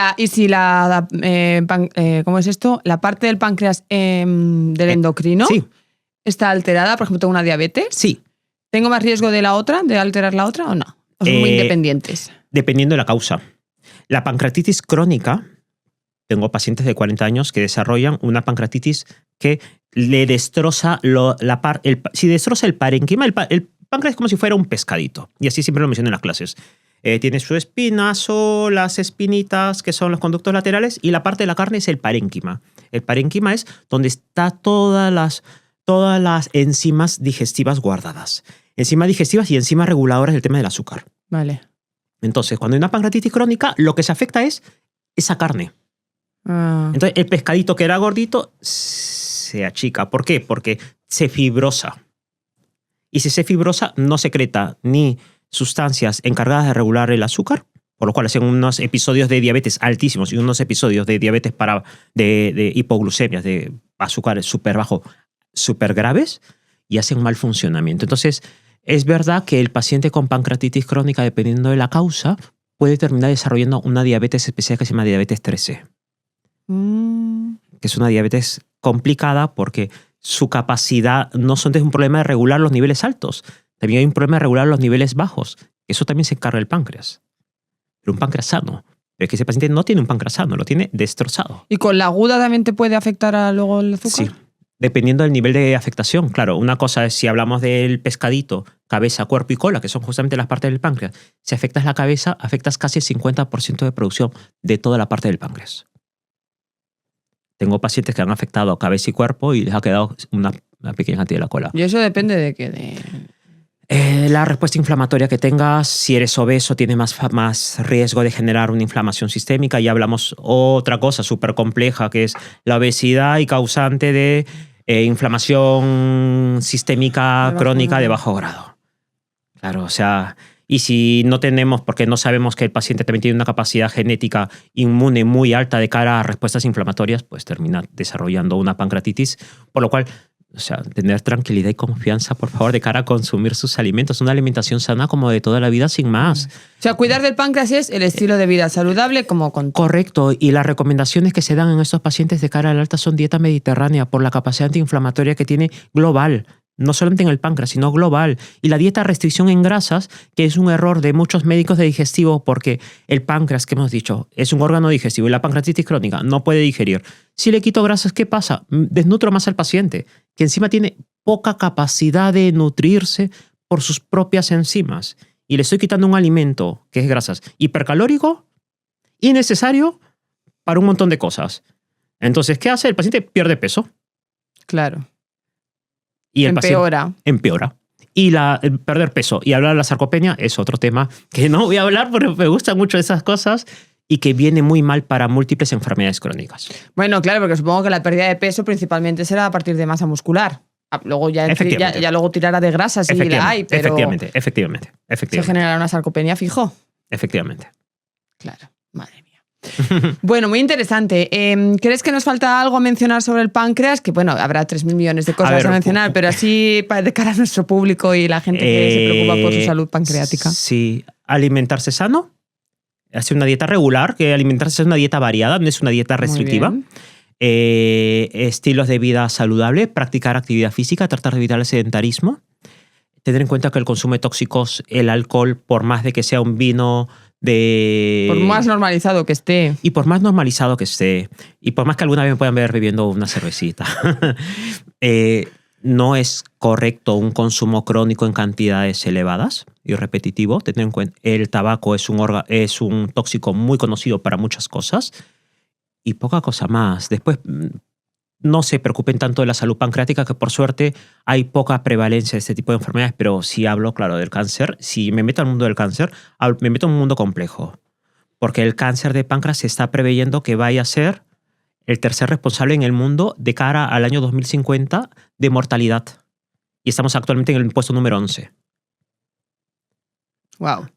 S1: ¿cómo es esto? La parte del páncreas del endocrino está alterada, por ejemplo, tengo una diabetes.
S2: Sí.
S1: ¿Tengo más riesgo de alterar la otra o no? ¿O son muy independientes?
S2: Dependiendo de la causa. La pancreatitis crónica, tengo pacientes de 40 años que desarrollan una pancreatitis que le destroza si destroza el parénquima, el páncreas es como si fuera un pescadito. Y así siempre lo menciono en las clases. Tiene su espinazo, las espinitas, que son los conductos laterales, y la parte de la carne es el parénquima. El parénquima es donde está todas las enzimas digestivas guardadas. Enzimas digestivas y enzimas reguladoras del tema del azúcar.
S1: Vale.
S2: Entonces, cuando hay una pancreatitis crónica, lo que se afecta es esa carne. Entonces, el pescadito que era gordito se achica. ¿Por qué? Porque se fibrosa. Y si se fibrosa, no secreta ni sustancias encargadas de regular el azúcar, por lo cual hacen unos episodios de diabetes altísimos y unos episodios de diabetes de hipoglucemias, de azúcar súper bajo, súper graves, y hacen mal funcionamiento. Entonces, es verdad que el paciente con pancreatitis crónica, dependiendo de la causa, puede terminar desarrollando una diabetes especial que se llama diabetes 13. Que es una diabetes complicada porque su capacidad no solo es un problema de regular los niveles altos, también hay un problema de regular los niveles bajos. Eso también se encarga el páncreas. Pero un páncreas sano. Pero es que ese paciente no tiene un páncreas sano, lo tiene destrozado.
S1: ¿Y con la aguda también te puede afectar luego el azúcar?
S2: Sí. Dependiendo del nivel de afectación. Claro, una cosa es si hablamos del pescadito, cabeza, cuerpo y cola, que son justamente las partes del páncreas. Si afectas la cabeza, afectas casi el 50% de producción de toda la parte del páncreas. Tengo pacientes que han afectado a cabeza y cuerpo y les ha quedado una pequeña cantidad de la cola.
S1: ¿Y eso depende de qué?
S2: La respuesta inflamatoria que tengas, si eres obeso, tienes más riesgo de generar una inflamación sistémica. Ya hablamos otra cosa súper compleja, que es la obesidad y causante de inflamación sistémica crónica de bajo grado. Claro, o sea, Y si no tenemos, porque no sabemos que el paciente también tiene una capacidad genética inmune muy alta de cara a respuestas inflamatorias, pues termina desarrollando una pancreatitis, por lo cual, o sea, tener tranquilidad y confianza, por favor, de cara a consumir sus alimentos, una alimentación sana como de toda la vida, sin más.
S1: O sea, cuidar del páncreas es el estilo de vida saludable como con...
S2: Correcto, y las recomendaciones que se dan en estos pacientes de cara al alta son dieta mediterránea por la capacidad antiinflamatoria que tiene global. No solamente en el páncreas, sino global. Y la dieta restricción en grasas, que es un error de muchos médicos de digestivo, porque el páncreas, que hemos dicho, es un órgano digestivo y la pancreatitis crónica no puede digerir. Si le quito grasas, ¿qué pasa? Desnutro más al paciente, que encima tiene poca capacidad de nutrirse por sus propias enzimas. Y le estoy quitando un alimento, que es grasas, hipercalórico, innecesario para un montón de cosas. Entonces, ¿qué hace? El paciente pierde peso.
S1: Claro.
S2: Y el
S1: empeora.
S2: Empeora. Y el perder peso y hablar de la sarcopenia es otro tema que no voy a hablar porque me gustan mucho esas cosas y que viene muy mal para múltiples enfermedades crónicas.
S1: Bueno, claro, porque supongo que la pérdida de peso principalmente será a partir de masa muscular. Luego ya luego tirará de grasa si la hay, pero...
S2: Efectivamente.
S1: Se generará una sarcopenia fijo.
S2: Efectivamente.
S1: Claro, madre mía. Bueno, muy interesante. ¿Crees que nos falta algo a mencionar sobre el páncreas? Que bueno, habrá 3.000 millones de cosas a mencionar, pero así de cara a nuestro público y la gente que se preocupa por su salud pancreática.
S2: Sí, alimentarse sano, hacer una dieta regular, que alimentarse es una dieta variada, no es una dieta restrictiva. Estilos de vida saludable, practicar actividad física, tratar de evitar el sedentarismo. Tener en cuenta que el consumo de tóxicos, el alcohol, por más de que sea un vino
S1: por más normalizado que esté.
S2: Y por más normalizado que esté. Y por más que alguna vez me puedan ver bebiendo una cervecita. No es correcto un consumo crónico en cantidades elevadas y repetitivo. Tener en cuenta, el tabaco es un tóxico muy conocido para muchas cosas. Y poca cosa más. Después, no se preocupen tanto de la salud pancreática, que por suerte hay poca prevalencia de este tipo de enfermedades, pero si hablo, claro, del cáncer, si me meto al mundo del cáncer, me meto en un mundo complejo, porque el cáncer de páncreas se está preveyendo que vaya a ser el tercer responsable en el mundo de cara al año 2050 de mortalidad. Y estamos actualmente en el puesto número 11.
S1: Wow.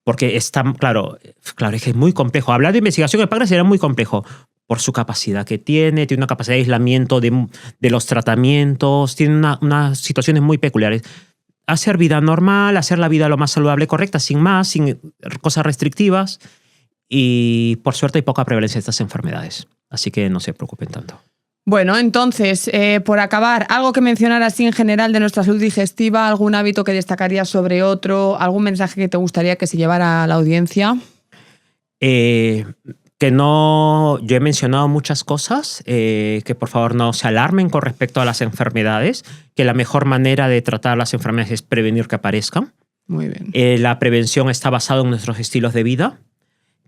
S2: Porque está, claro, es que es muy complejo. Hablar de investigación del páncreas era muy complejo. Por su capacidad que tiene una capacidad de aislamiento de los tratamientos, tiene unas situaciones muy peculiares. Hacer vida normal, hacer la vida lo más saludable, correcta, sin más, sin cosas restrictivas. Y por suerte hay poca prevalencia de estas enfermedades. Así que no se preocupen tanto.
S1: Bueno, entonces, por acabar, ¿algo que mencionar así en general de nuestra salud digestiva? ¿Algún hábito que destacarías sobre otro? ¿Algún mensaje que te gustaría que se llevara a la audiencia?
S2: Que no, yo he mencionado muchas cosas, que por favor no se alarmen con respecto a las enfermedades, que la mejor manera de tratar las enfermedades es prevenir que aparezcan.
S1: Muy bien.
S2: La prevención está basada en nuestros estilos de vida,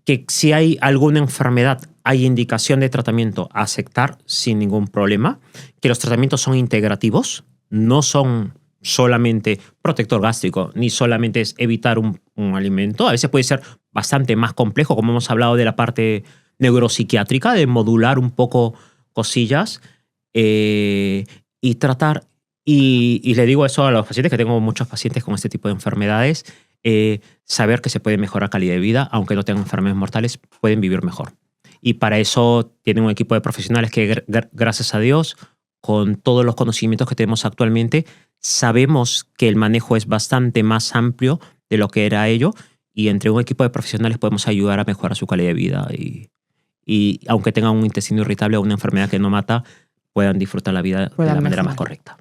S2: que si hay alguna enfermedad, hay indicación de tratamiento a aceptar sin ningún problema, que los tratamientos son integrativos, no son solamente protector gástrico, ni solamente es evitar un alimento. A veces puede ser bastante más complejo, como hemos hablado de la parte neuropsiquiátrica, de modular un poco cosillas y tratar. Y le digo eso a los pacientes, que tengo muchos pacientes con este tipo de enfermedades, saber que se puede mejorar calidad de vida, aunque no tengan enfermedades mortales, pueden vivir mejor. Y para eso tienen un equipo de profesionales que, gracias a Dios, con todos los conocimientos que tenemos actualmente, sabemos que el manejo es bastante más amplio de lo que era ello, y entre un equipo de profesionales podemos ayudar a mejorar su calidad de vida y aunque tengan un intestino irritable o una enfermedad que no mata, puedan disfrutar la vida de la manera más correcta.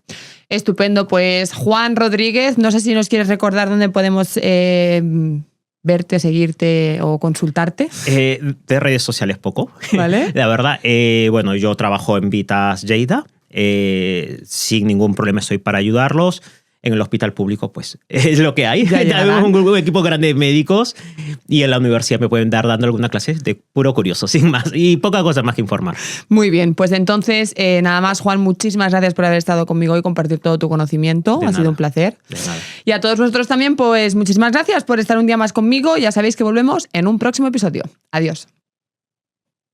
S1: Estupendo. Pues Juan Rodríguez, no sé si nos quieres recordar dónde podemos verte, seguirte o consultarte.
S2: De redes sociales poco.
S1: ¿Vale?
S2: La verdad, bueno, yo trabajo en Vitas Lleida. Sin ningún problema estoy para ayudarlos. En el hospital público, pues, es lo que hay. Tenemos un equipo grande de médicos y en la universidad me pueden dar dando alguna clase de puro curioso, sin más. Y poca cosa más que informar.
S1: Muy bien, pues entonces, nada más, Juan, muchísimas gracias por haber estado conmigo y compartir todo tu conocimiento. Ha sido un placer.
S2: De nada.
S1: Y a todos vosotros también, pues, muchísimas gracias por estar un día más conmigo. Ya sabéis que volvemos en un próximo episodio. Adiós.